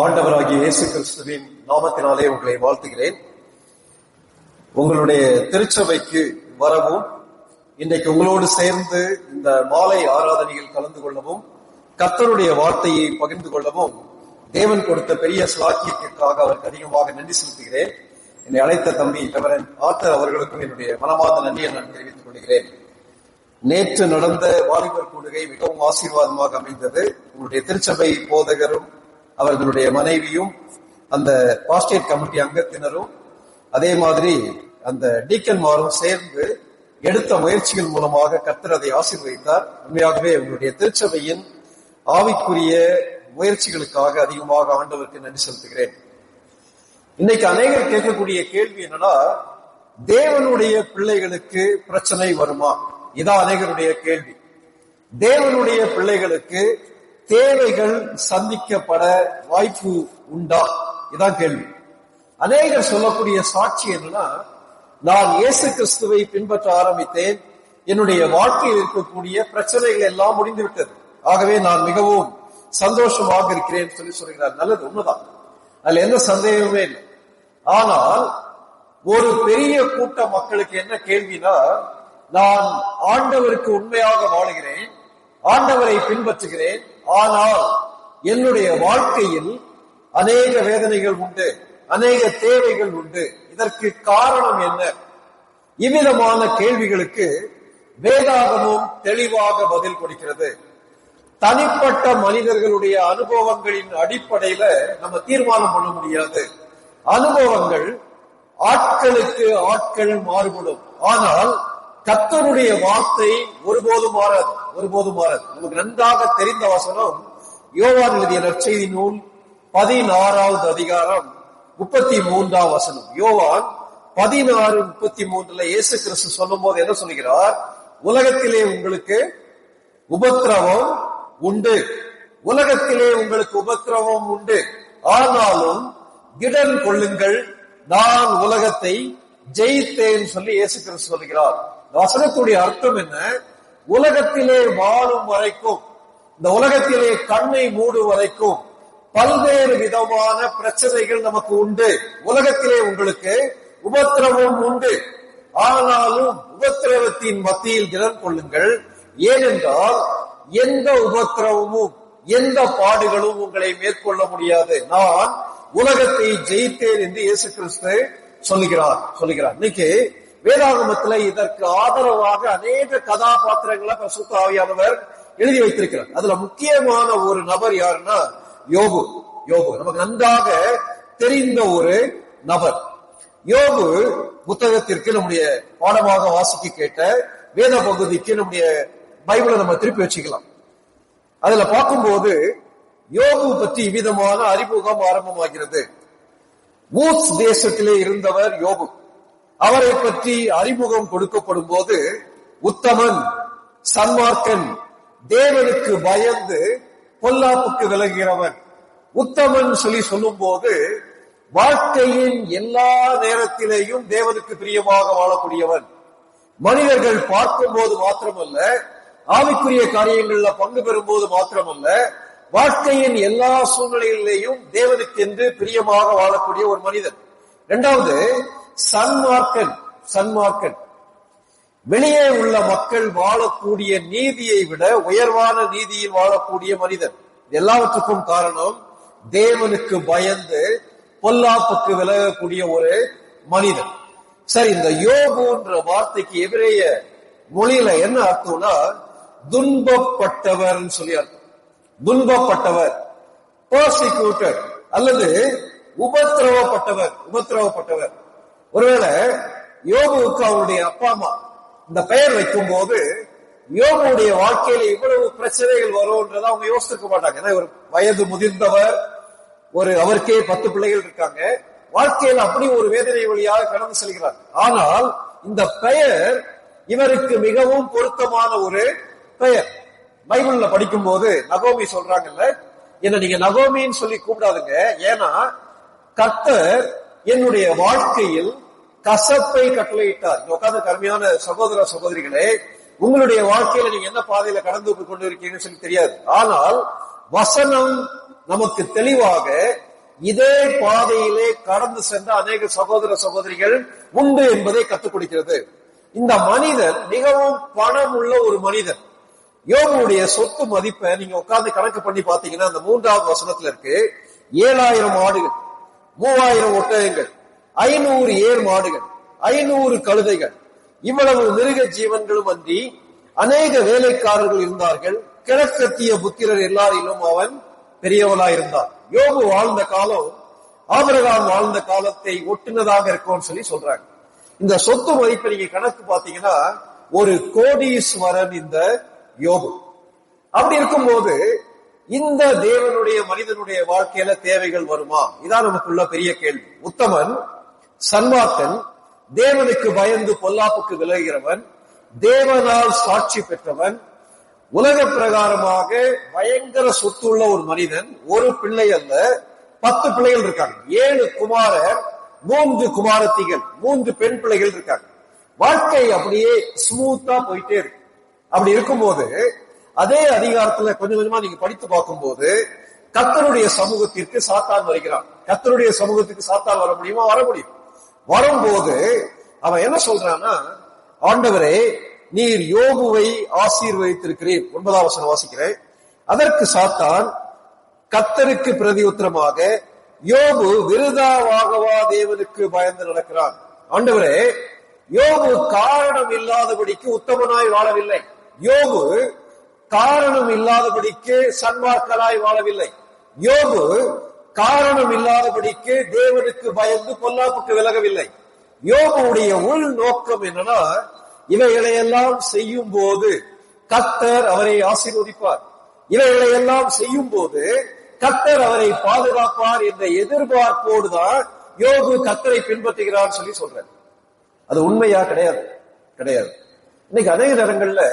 ஆண்டவராகிய இயேசு கிறிஸ்துவின் நாமத்தினாலே உங்களை வாழ்த்துகிறேன். உங்களுடைய திருச்சபைக்கு வரவும், இன்றைக்கு உங்களோடு சேர்ந்து இந்த மாலை ஆராதனையில் கலந்து கொள்ளவும், கர்த்தருடைய வார்த்தையை பகிர்ந்து கொள்ளவும் தேவன் கொடுத்த பெரிய சாக்கியத்திற்காக அவருக்கு அதிகமாக நன்றி செலுத்துகிறேன். என்னை அழைத்த தம்பி ரெவரண்ட் ஆர்தர் அவர்களுக்கும் என்னுடைய மனமார்ந்த நன்றியை நான் தெரிவித்துக் கொள்கிறேன். நேற்று நடந்த வாலிபர் கூடுகை மிகவும் ஆசீர்வாதமாக அமைந்தது. உங்களுடைய திருச்சபை போதகரும் அவர்களுடைய மனைவியும் அந்த பாஸ்டேட் கமிட்டி அங்கத்தினரும் அதே மாதிரி அந்த டீக்கன்மாரும் சேர்ந்து எடுத்த முயற்சிகள் மூலமாக கர்த்தர் அதை ஆசீர்வதித்தார். உண்மையாகவே உங்களுடைய திருச்சபையின் ஆவிக்குரிய முயற்சிகளுக்காக அதிகமாக ஆண்டவருக்கு நன்றி செலுத்துகிறேன். இன்னைக்கு அநேகர் கேட்கக்கூடிய கேள்வி என்னன்னா, தேவனுடைய பிள்ளைகளுக்கு பிரச்சனை வருமா? இதான் அநேகருடைய கேள்வி. தேவனுடைய பிள்ளைகளுக்கு தேவைகள் சந்திக்கப்பட வாய்ப்பு உண்டா? இதான் கேள்வி. அநேகர் சொல்லக்கூடிய சாட்சி என்னன்னா, நான் இயேசு கிறிஸ்துவை பின்பற்ற ஆரம்பித்தேன், என்னுடைய வாழ்க்கையில் இருக்கக்கூடிய பிரச்சனைகள் எல்லாம் முடிந்து விட்டது, ஆகவே நான் மிகவும் சந்தோஷமாக இருக்கிறேன் சொல்லி சொல்கிறார். நல்லது, உண்மைதான், அதுல எந்த சந்தேகமே இல்லை. ஆனால் ஒரு பெரிய கூட்ட மக்களுக்கு என்ன கேள்வினா, நான் ஆண்டவருக்கு உண்மையாக வாழுகிறேன், ஆண்டவரை பின்பற்றுகிறேன், ஆனால் என்னுடைய வாழ்க்கையில் அநேக வேதனைகள் உண்டு, அநேக தேவைகள் உண்டு, இதற்கு காரணம் என்ன? இவ்விதமான கேள்விகளுக்கு வேதாகமும் தெளிவாக பதில் கொடுக்கிறது. தனிப்பட்ட மனிதர்களுடைய அனுபவங்களின் அடிப்படையில நம்ம தீர்மானம் பண்ண முடியாது. அனுபவங்கள் ஆட்களுக்கு ஆட்கள் மாறுபடும், ஆனால் கர்த்தருடைய வார்த்தை ஒருபோதும் மாறாது, ஒருபோதும் மாறாது. நமக்கு நன்றாக தெரிந்த வசனம் யோவான் எழுதிய நற்செய்தி நூல் 16வது அதிகாரம் 33ஆம் வசனம். யோவான் 16:33 இயேசு கிறிஸ்து சொல்லும் போது என்ன சொல்கிறார்? உலகத்திலே உங்களுக்கு உபத்திரவம் உண்டு, உலகத்திலே உங்களுக்கு உபத்திரவம் உண்டு, ஆனாலும் திடன் கொள்ளுங்கள், நான் உலகத்தை ஜெயித்தேன் சொல்லி இயேசு கிறிஸ்து சொல்கிறார். வசனத்துடைய அர்த்தம் என்ன? உலகத்திலே வாழும் வரைக்கும், இந்த உலகத்திலே கண்ணை மூடும் வரைக்கும் பல்வேறு விதமான பிரச்சனைகள் நமக்கு உண்டு. உலகத்திலே உங்களுக்கு உபத்திரவம் உண்டு, ஆனாலும் உபத்திரவத்தின் மத்தியில் திடன் கொள்ளுங்கள், ஏனென்றால் எந்த உபத்திரவமும் எந்த பாடுகளும் உங்களை மேற்கொள்ள முடியாது, நான் உலகத்தை ஜெயித்தேன் என்று இயேசு கிறிஸ்து சொல்லுகிறார். இன்னைக்கு வேதாகமத்துல இதற்கு ஆதரவாக அநேக கதாபாத்திரங்களை பரிசுத்த ஆவியானவர் எழுதி வைத்திருக்கிறார். அதுல முக்கியமான ஒரு நபர் யாருன்னா யோபு. நமக்கு நன்றாக தெரிந்த ஒரு நபர். யோபு புத்தகத்திற்கு நம்முடைய பாடமாக வாசிக்க கேட்ட வேத பகுதிக்கு நம்முடைய பைபிளை நம்ம திருப்பி வச்சுக்கலாம். அதுல பார்க்கும்போது யோபு பற்றி இவ்விதமான அறிமுகம் ஆரம்பமாகிறது. ஊஸ் தேசத்திலே இருந்தவர் யோபு. அவரை பற்றி அறிமுகம் கொடுக்கப்படும் போது உத்தமன், சன்மார்க்கன், தேவனுக்கு பயந்து பொல்லாப்புக்கு விலகிறவன். உத்தமன் சொல்லி சொல்லும் போது வாழ்க்கையின் எல்லா நேரத்திலேயும் தேவனுக்கு பிரியமாக வாழக்கூடியவன். மனிதர்கள் பார்க்கும் போது மாத்திரமல்ல, ஆவிக்குரிய காரியங்கள்ல பங்கு பெறும் போது மாத்திரமல்ல, வாழ்க்கையின் எல்லா சூழ்நிலைகளிலேயும் தேவனுக்கு என்று பிரியமாக வாழக்கூடிய ஒரு மனிதன். இரண்டாவது சன்மார்க்கன். வெளியே உள்ள மக்கள் வாழக்கூடிய நீதியை விட உயர்வான நீதியில் வாழக்கூடிய மனிதன். எல்லாவற்றுக்கும் காரணம் தேவனுக்கு பயந்து பொல்லாப்புக்கு விலகக்கூடிய ஒரு மனிதன். சரி, இந்த யோபுன்ற வார்த்தைக்கு எபிரேய மொழியில என்ன அர்த்தம்னா துன்பப்பட்டவர் சொல்லி அர்த்தம். துன்பப்பட்டவர், பர்சிக்யூட்டர் அல்லது உபத்திரவப்பட்டவர். ஒருவேளை யோபுவுக்கு அவருடைய அப்பா அம்மா இந்த பெயர் வைக்கும் போது யோபுடைய வாழ்க்கையில இவ்வளவு பிரச்சனைகள் வரும்ன்றத அவங்க யோசிச்சிருக்க மாட்டாங்க. ஏன்னா ஒரு வயது முதிர்ந்தவர், அவருக்கே 10 பிள்ளைகள் இருக்காங்க, வாழ்க்கையில அப்படி ஒரு வேதனை வழியாக கடந்து செல்கிறார். ஆனால் இந்த பெயர் இவருக்கு மிகவும் பொருத்தமான ஒரு பெயர். பைபிள்ல படிக்கும் போது நகோமி சொல்றாங்கல்ல, என்ன நீங்க நகோமின்னு சொல்லி கூப்பிடாதுங்க, ஏன்னா கர்த்தர் என்னுடைய வாழ்க்கையில் கசப்பை கட்டளையிட்டார். உட்கார்ந்து கருமையான சகோதர சகோதரிகளே, உங்களுடைய வாழ்க்கையில நீங்க என்ன பாதையில கடந்து கொண்டு இருக்கீங்கன்னு சொல்லி தெரியாது. ஆனால் வசனம் நமக்கு தெளிவாக இதே பாதையிலே கடந்து சென்ற அநேக சகோதர சகோதரிகள் உண்டு என்பதை கற்றுக் கொடுக்கிறது. இந்த மனிதன் மிகவும் பணம் உள்ள ஒரு மனிதன். யோபுடைய சொத்து மதிப்பை நீங்க உட்கார்ந்து கணக்கு பண்ணி பாத்தீங்கன்னா அந்த 3வது வசனத்துல இருக்கு, 7000 ஆடுகள், 3000 ஒட்டகங்கள், 500 ஏர் மாடுகள், 500 கழுதைகள், இவ்வளவு மிருக ஜீவன்களும் அன்றி அநேக வேலைக்காரர்கள் இருந்தார்கள். கிழக்கத்திய புத்திரர் எல்லாரிலும் அவன் பெரியவனாயிருந்தான். யோபு வாழ்ந்த காலம் ஆபிரகாம் வாழ்ந்த காலத்தை ஒட்டுனதாக இருக்கும்னு சொல்லி சொல்றாங்க. இந்த சொத்து மதிப்பை நீங்க கணக்கு பாத்தீங்கன்னா ஒரு கோடீஸ்வரன் இந்த யோபு. அப்படி இருக்கும்போது இந்த தேவனுடைய மனிதனுடைய வாழ்க்கையில தேவைகள் வருமா? இதான் நமக்குள்ள பெரிய கேள்வி. உத்தமன், சன்மார்க்கன், தேவனுக்கு பயந்து பொல்லாப்புக்கு விலகிறவன், தேவனால் சாட்சி பெற்றவன், உலக பிரகாரமாக பயங்கர சொத்து உள்ள ஒரு மனிதன். ஒரு பிள்ளை அல்ல, 10 பிள்ளைகள் இருக்காங்க. 7 குமாரர், 3 குமாரத்திகள், 3 பெண் பிள்ளைகள் இருக்காங்க. வாழ்க்கை அப்படியே ஸ்மூத்தா போயிட்டே இருக்கு. அப்படி இருக்கும்போது அதே அதிகாரத்துல கொஞ்சம் கொஞ்சமா நீங்க படித்து பார்க்கும்போது கர்த்தருடைய சமூகத்திற்கு சாத்தான் வருகிறான். கர்த்தருடைய சமூகத்துக்கு சாத்தான் வர முடியுமா? வர முடியும். வரும்போது அவன் என்ன சொல்றான்னா, ஆண்டவரே நீர் யோபுவை ஆசீர்வதித்திருக்கிறீர். 9வது வசனம் வாசிக்கிறேன். அதற்கு சாத்தான் கர்த்தருக்கு பிரதி உத்தரமாக, யோபு விருதாவாகவா தேவனுக்கு பயந்து நடக்கிறான்? ஆண்டவரே, யோபு காரணம் இல்லாதபடிக்கு உத்தமனாய் வாழவில்லை. யோபு காரணம் இல்லாதபடிக்கு சன்மார்க்கனாய் வாழவில்லை. யோபு காரணம் இல்லாதபடிக்கு தேவனுக்கு பயந்து பொல்லாப்புக்கு விலகவில்லை. யோபுடைய உள் நோக்கம் என்னன்னா, இவைகளையெல்லாம் செய்யும் போது கர்த்தர் அவரை ஆசீர்வதிப்பார், இவைகளையெல்லாம் செய்யும் போது கர்த்தர் அவரை பாதுகாப்பார் என்ற எதிர்பார்ப்போடுதான் யோபு கர்த்தரை பின்பற்றுகிறார் சொல்லி சொல்றார். அது உண்மையா? கிடையாது, கிடையாது. இன்னைக்கு அநேக நேரங்கள்ல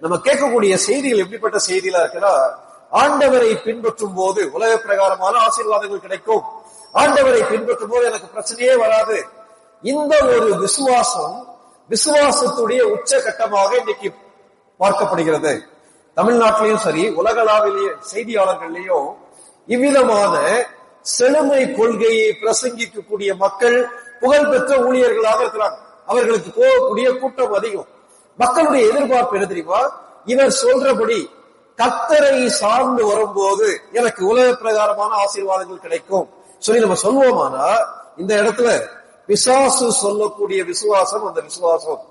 நம்ம கேட்கக்கூடிய செய்திகள் எப்படிப்பட்ட செய்திகளா இருக்குன்னா, ஆண்டவரை பின்பற்றும் போது உலக பிரகாரமான ஆசீர்வாதங்கள் கிடைக்கும், ஆண்டவரை பின்பற்றும் போது எனக்கு பிரச்சனையே வராது. இந்த ஒரு விசுவாசம் விசுவாசத்துடைய உச்சகட்டமாக இன்னைக்கு பார்க்கப்படுகிறது. தமிழ்நாட்டிலையும் சரி, உலகளாவிலேயே செய்தியாளர்களையும் இவ்விதமான செழுமை கொள்கையை பிரசங்கிக்கக்கூடிய மக்கள் புகழ்பெற்ற ஊழியர்களாக இருக்கிறாங்க. அவர்களுக்கு போகக்கூடிய கூட்டம் அதிகம். மக்களுடைய எதிர்பார்ப்பு என்ன தெரியுமா? இவர் சொல்றபடி கர்த்தரை சார்ந்து வரும்போது எனக்கு உலக பிரகாரமான ஆசீர்வாதங்கள் கிடைக்கும் சொல்லி நம்ம சொல்லுவோமானா, இந்த இடத்துல பிசாசு சொல்லக்கூடிய விசுவாசம் அந்த விசுவாசம்.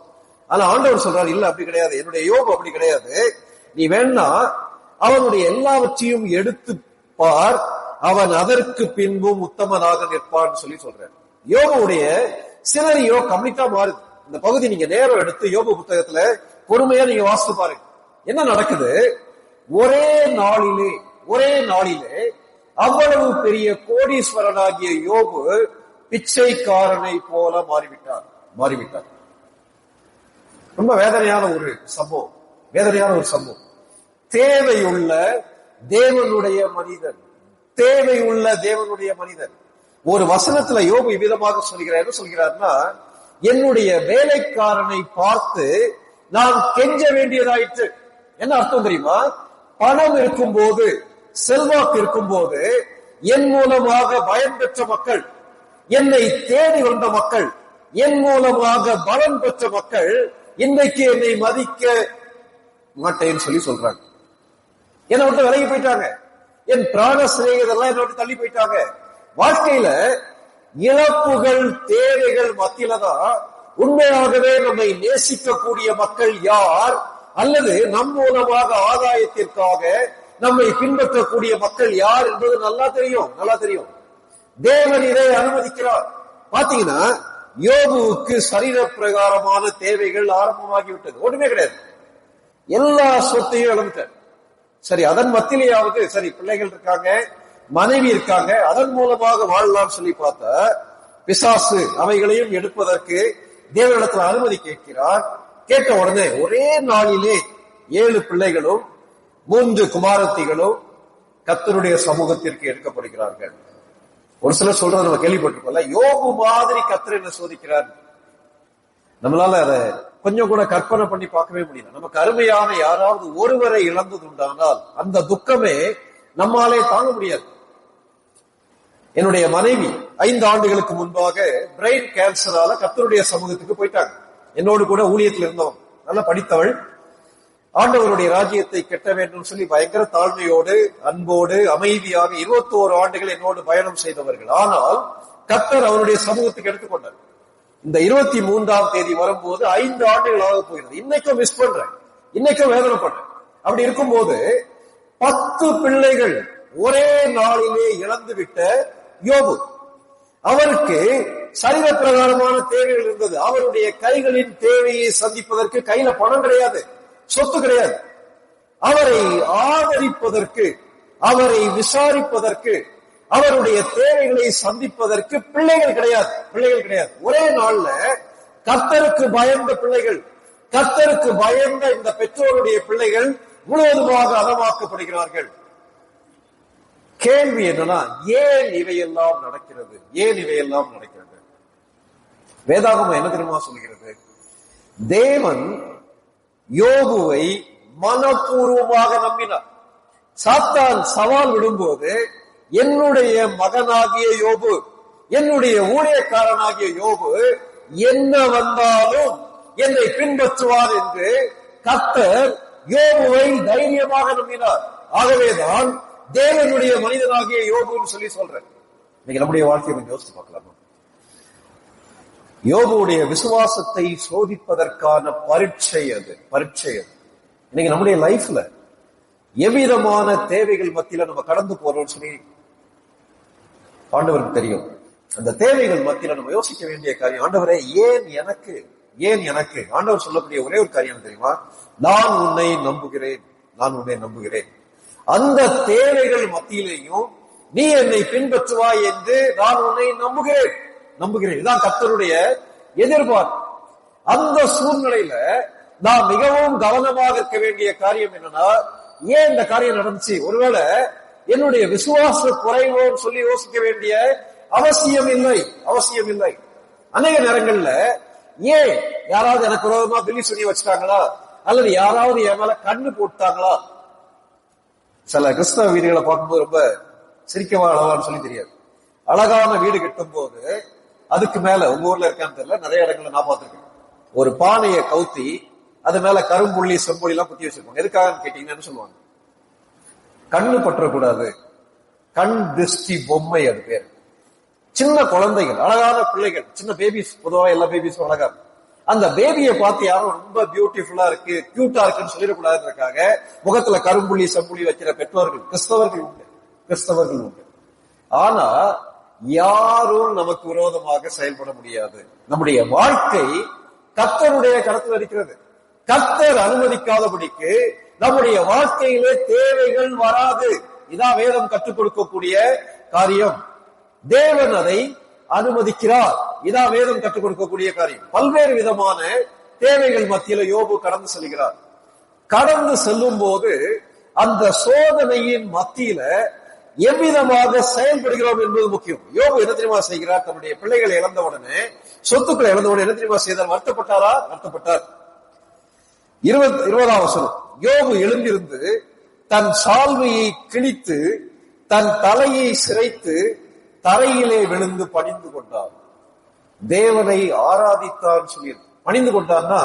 ஆனா ஆண்டவர் சொல்றாரு, இல்ல அப்படி கிடையாது, என்னுடைய யோபு அப்படி கிடையாது. நீ வேணா அவனுடைய எல்லாவற்றையும் எடுத்து பார், அவன் அதற்கு பின்பும் உத்தமனாக நிற்பான்னு சொல்லி சொல்றாரு. யோபுடைய சினரியோ கம்ப்ளீட்டா மாறுது. இந்த பகுதி நீங்க நேரம் எடுத்து யோபு புத்தகத்துல பொறுமையா நீங்க வாசித்து பாருங்க. என்ன நடக்குது? ஒரே நாளிலே அவ்வளவு பெரிய கோடீஸ்வரனாகிய யோபு பிச்சைக்காரனை போல மாறிவிட்டார். ரொம்ப வேதனையான ஒரு சம்பவம். தேவையுள்ள தேவனுடைய மனிதன் ஒரு வசனத்துல யோபு இவ்விதமாக சொல்கிறார். என்ன சொல்கிறார்னா, என்னுடைய வேலைக்காரனை பார்த்து நான் கெஞ்ச வேண்டியதாயிற்று. என்ன அர்த்தம் தெரியுமா? பணம் இருக்கும் போது, செல்வாக்கு இருக்கும் போது என் மூலமாக பயன் பெற்ற மக்கள், என்னை தேடி வந்த மக்கள், என் மூலமாக பலன் பெற்ற மக்கள் இன்றைக்கு என்னை மதிக்க மாட்டேன்னு சொல்லி சொல்றாங்க. என்னை விட்டு விலகி போயிட்டாங்க. என் பிராண சிநேகிதெல்லாம் என்னை விட்டு தள்ளி போயிட்டாங்க. வாழ்க்கையில இழப்புகள் தேவைகள் மத்தியில தான் உண்மையாகவே நம்மை நேசிக்கக்கூடிய மக்கள் யார், அல்லது நம் மூலமாக ஆதாயத்திற்காக நம்மை பின்பற்றக்கூடிய மக்கள் யார் என்பது நல்லா தெரியும். தேவன் இதை அனுமதிக்கிறார். பாத்தீங்கன்னா யோபுவுக்கு சரீர பிரகாரமான தேவைகள் ஆரம்பமாகிவிட்டது. ஒண்ணுமே கிடையாது, எல்லா சொத்தையும் இழந்துட்டார். சரி, அதன் மத்தியிலேயாவது சரி பிள்ளைகள் இருக்காங்க, மனைவி இருக்காங்க, அதன் மூலமாக வாழலாம் சொல்லி பார்த்தா பிசாசு அவைகளையும் எடுப்பதற்கு தேவனிடத்தில் அனுமதி கேட்கிறார். கேட்ட உடனே ஒரே நாளிலே 7 பிள்ளைகளும் 3 குமாரத்திகளும் கர்த்தருடைய சமூகத்திற்கு எடுக்கப்படுகிறார்கள். ஒரு சிலர் சொல்றது நம்ம கேள்விப்பட்டிருக்கோம்ல, யோபு மாதிரி கர்த்தர் என்ன சோதிக்கிறார் நம்மளால அதை கொஞ்சம் கூட கற்பனை பண்ணி பார்க்கவே முடியல. நமக்கு அருமையான யாராவது ஒருவரை இழந்தது உண்டானால் அந்த துக்கமே நம்மாலே தாங்க முடியாது. என்னுடைய மனைவி 5 ஆண்டுகளுக்கு முன்பாக பிரெயின் கேன்சரால கர்த்தருடைய சமூகத்துக்கு போயிட்டாங்க. என்னோடு கூட ஊழியத்தில் இருந்தவங்க, நல்லா படித்தவள், ஆண்டவருடைய ராஜ்யத்தை கட்ட வேண்டும் சொல்லி பயங்கர தாழ்மையோடு அன்போடு அமைதியாக 21 ஆண்டுகள் என்னோடு பயணம் செய்தவர்கள். ஆனால் கர்த்தர் அவருடைய சமூகத்துக்கு எடுத்துக்கொண்டார். இந்த 23ஆம் தேதி வரும்போது 5 ஆண்டுகள் ஆக போகிறது. இன்னைக்கும் மிஸ் பண்றேன், இன்னைக்கும் வேதனைப்படுறேன். அப்படி இருக்கும்போது 10 பிள்ளைகள் ஒரே நாளிலே இழந்துவிட்ட யோபு, அவருக்கு சரீர பிரகாரமான தேவைகள் இருந்தது. அவருடைய கைகளின் தேவையை சந்திப்பதற்கு கையில பணம் கிடையாது, சொத்து கிடையாது. அவரை ஆதரிப்பதற்கு, அவரை விசாரிப்பதற்கு, அவருடைய தேவைகளை சந்திப்பதற்கு பிள்ளைகள் கிடையாது. ஒரே நாள்ல கர்த்தருக்கு பயந்த பிள்ளைகள், கர்த்தருக்கு பயந்த இந்த பெற்றோருடைய பிள்ளைகள் முழுவதுமாக அதமாக்கப்படுகிறார்கள். கேள்வி என்னன்னா, ஏன் இவையெல்லாம் நடக்கிறது? வேதாகமம் என்ன தெரியுமா சொல்கிறது? தேவன் யோபுவை மனப்பூர்வமாக நம்பினார். சாத்தான் சவால் விடும்போது, என்னுடைய மகனாகிய யோபு, என்னுடைய ஊழியக்காரனாகிய யோபு என்ன வந்தாலும் என்னை பின்பற்றுவார் என்று கர்த்தர் யோபுவை தைரியமாக நம்பினார். ஆகவேதான் தேவனுடைய மனிதனாகிய யோபுன்னு சொல்லி சொல்றேன். இன்னைக்கு நம்முடைய வாழ்க்கையை கொஞ்சம் யோசித்து பார்க்கலாம். யோபுடைய விசுவாசத்தை சோதிப்பதற்கான பரீட்சை அது. இன்னைக்கு நம்முடைய லைஃப்ல எவ்விதமான தேவைகள் மத்தியில நம்ம கடந்து போறோம்னு சொல்லி ஆண்டவருக்கு தெரியும். அந்த தேவைகள் மத்தியில நம்ம யோசிக்க வேண்டிய காரியம், ஆண்டவரே ஏன் எனக்கு? ஆண்டவர் சொல்லக்கூடிய ஒரே ஒரு காரியம் தெரியுமா? நான் உன்னை நம்புகிறேன். அந்த தேவைகள் மத்தியிலேயும் நீ என்னை பின்பற்றுவாய் என்று நான் உன்னை நம்புகிறேன். இதுதான் கர்த்தருடைய எதிர்பார்ப்பு. அந்த சூழ்நிலையில நான் மிகவும் கவனமாக இருக்க வேண்டிய காரியம் என்னன்னா, ஏன் இந்த காரியம் நடந்துச்சு? ஒருவேளை என்னுடைய விசுவாச குறைவோன்னு சொல்லி யோசிக்க வேண்டிய அவசியம் இல்லை. அநேக நேரங்கள்ல ஏன் யாராவது எனக்கு விரோதமா பில்லி சொல்லி வச்சுட்டாங்களா, அல்லது யாராவது என் மேல கண்ணு போட்டாங்களா? சில கிறிஸ்தவ வீடுகளை பார்க்கும்போது ரொம்ப சிரிக்கவா அளவான்னு சொல்லி தெரியாது. அழகான வீடு கட்டும் போது அதுக்கு மேல, உங்க ஊர்ல இருக்கான்னு தெரியல, நிறைய இடங்கள்ல நான் பார்த்திருக்கேன், ஒரு பானையை கவுத்தி அது மேல கரும்புள்ளி செம்புள்ளி எல்லாம் குத்தி வச்சிருப்பாங்க. எதுக்காகன்னு கேட்டீங்கன்னு சொல்லுவாங்க, கண்ணு பற்றக்கூடாது, கண் திருஷ்டி பொம்மை. அது பேர். சின்ன குழந்தைகள், அழகான பிள்ளைகள், சின்ன பேபிஸ், பொதுவா எல்லா பேபிஸும் அழகா இருக்கும். அந்த பேபியை பார்த்து யாரும் ரொம்ப பியூட்டிஃபுல்லா இருக்கு, கியூட்டா இருக்குன்னு சொல்லிடக்கூடாதுக்காக முகத்துல கரும்புள்ளி செம்புள்ளி வைக்கிற பெற்றோர்கள் கிறிஸ்தவர்கள் உண்டு. ஆனா யாரும் நமக்கு விரோதமாக செயல்பட முடியாது. நம்முடைய வாழ்க்கை கர்த்தருடைய கருத்தில் இருக்கிறது. கர்த்தர் அனுமதிக்காதபடிக்கு நம்முடைய வாழ்க்கையிலே தேவைகள் வராது. இதான் வேதம் கற்றுக் கொடுக்கக்கூடிய காரியம். தேவன் அதை அனுமதிக்கிறார். இதான் வேதம் கற்றுக் கொடுக்கக்கூடிய காரியம். பல்வேறு விதமான தேவைகள் மத்தியில யோபு கடந்து செல்கிறார். கடந்து செல்லும் போது அந்த சோதனையின் மத்தியில எவ்விதமாக செயல்படுகிறோம் என்பது முக்கியம். யோபு என்ன தெரியுமா செய்கிறார்? தன்னுடைய பிள்ளைகளை இழந்தவுடனே, சொத்துக்களை இழந்தவுடனே என்ன தெரியுமா செய்தார்? வருத்தப்பட்டார். 20ஆம் வசனம், யோபு எழுந்திருந்து தன் சால்வையை கிழித்து தன் தலையை சிரைத்து தரையிலே விழுந்து பணிந்து கொண்டார். தேவனை ஆராதித்தான் சொல்லி பணிந்து கொண்டார்னா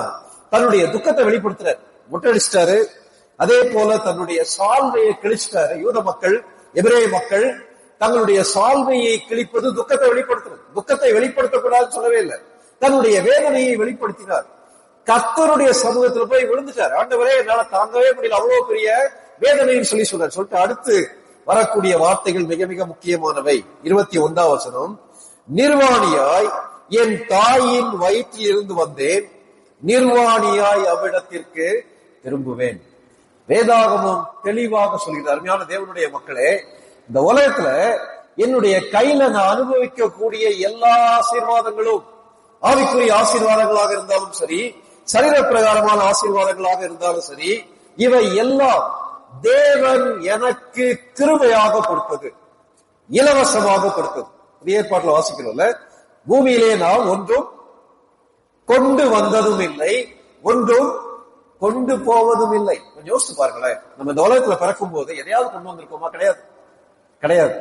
தன்னுடைய துக்கத்தை வெளிப்படுத்துறார். முட்டடிச்சிட்டாரு. அதே போல தன்னுடைய சால்வையை கிழிச்சிட்டாரு. யூத மக்கள், எபிரேய மக்கள் தங்களுடைய சால்வையை கிழிப்பது துக்கத்தை வெளிப்படுத்துறது. துக்கத்தை வெளிப்படுத்தக்கூடாதுன்னு சொல்லவே இல்லை, தன்னுடைய வேதனையை வெளிப்படுத்தினார். கர்த்தருடைய சமூகத்தில் போய் விழுந்துட்டார். ஆண்டவரே, என்னால தாங்கவே முடியல, அவ்வளவு பெரிய வேதனைன்னு சொல்லிட்டு அடுத்து வரக்கூடிய வார்த்தைகள் மிக மிக முக்கியமானவை. 21ஆம் வசனம், நிர்வாணியாய் என் தாயின் வயிற்றில் இருந்து வந்தேன், நிர்வாணியாய் அவ்விடத்திற்கு திரும்புவேன். வேதாகமம் தெளிவாக சொல்கிறது. அருமையான தேவனுடைய மக்களே, இந்த உலகத்துல என்னுடைய கையில நான் அனுபவிக்கக்கூடிய எல்லா ஆசீர்வாதங்களும், ஆவிக்குரிய ஆசீர்வாதங்களாக இருந்தாலும் சரி, சரீர பிரகாரமான ஆசீர்வாதங்களாக இருந்தாலும் சரி, இவை எல்லாம் தேவன் எனக்கு கிருபையாக கொடுத்தது, இலவசமாக கொடுத்தது. ஏற்பாட்டில் வாசிக்கிறோம்ல, பூமியிலே நாம் ஒன்றும் கொண்டு வந்ததும் இல்லை, ஒன்றும் கொண்டு போவதும் இல்லை. கொஞ்சம் யோசிச்சு பாருங்களேன். நம்ம இந்த உலகத்துல பிறக்கும் போது எதையாவது கொண்டு வந்திருக்கோமா? கிடையாது, கிடையாது.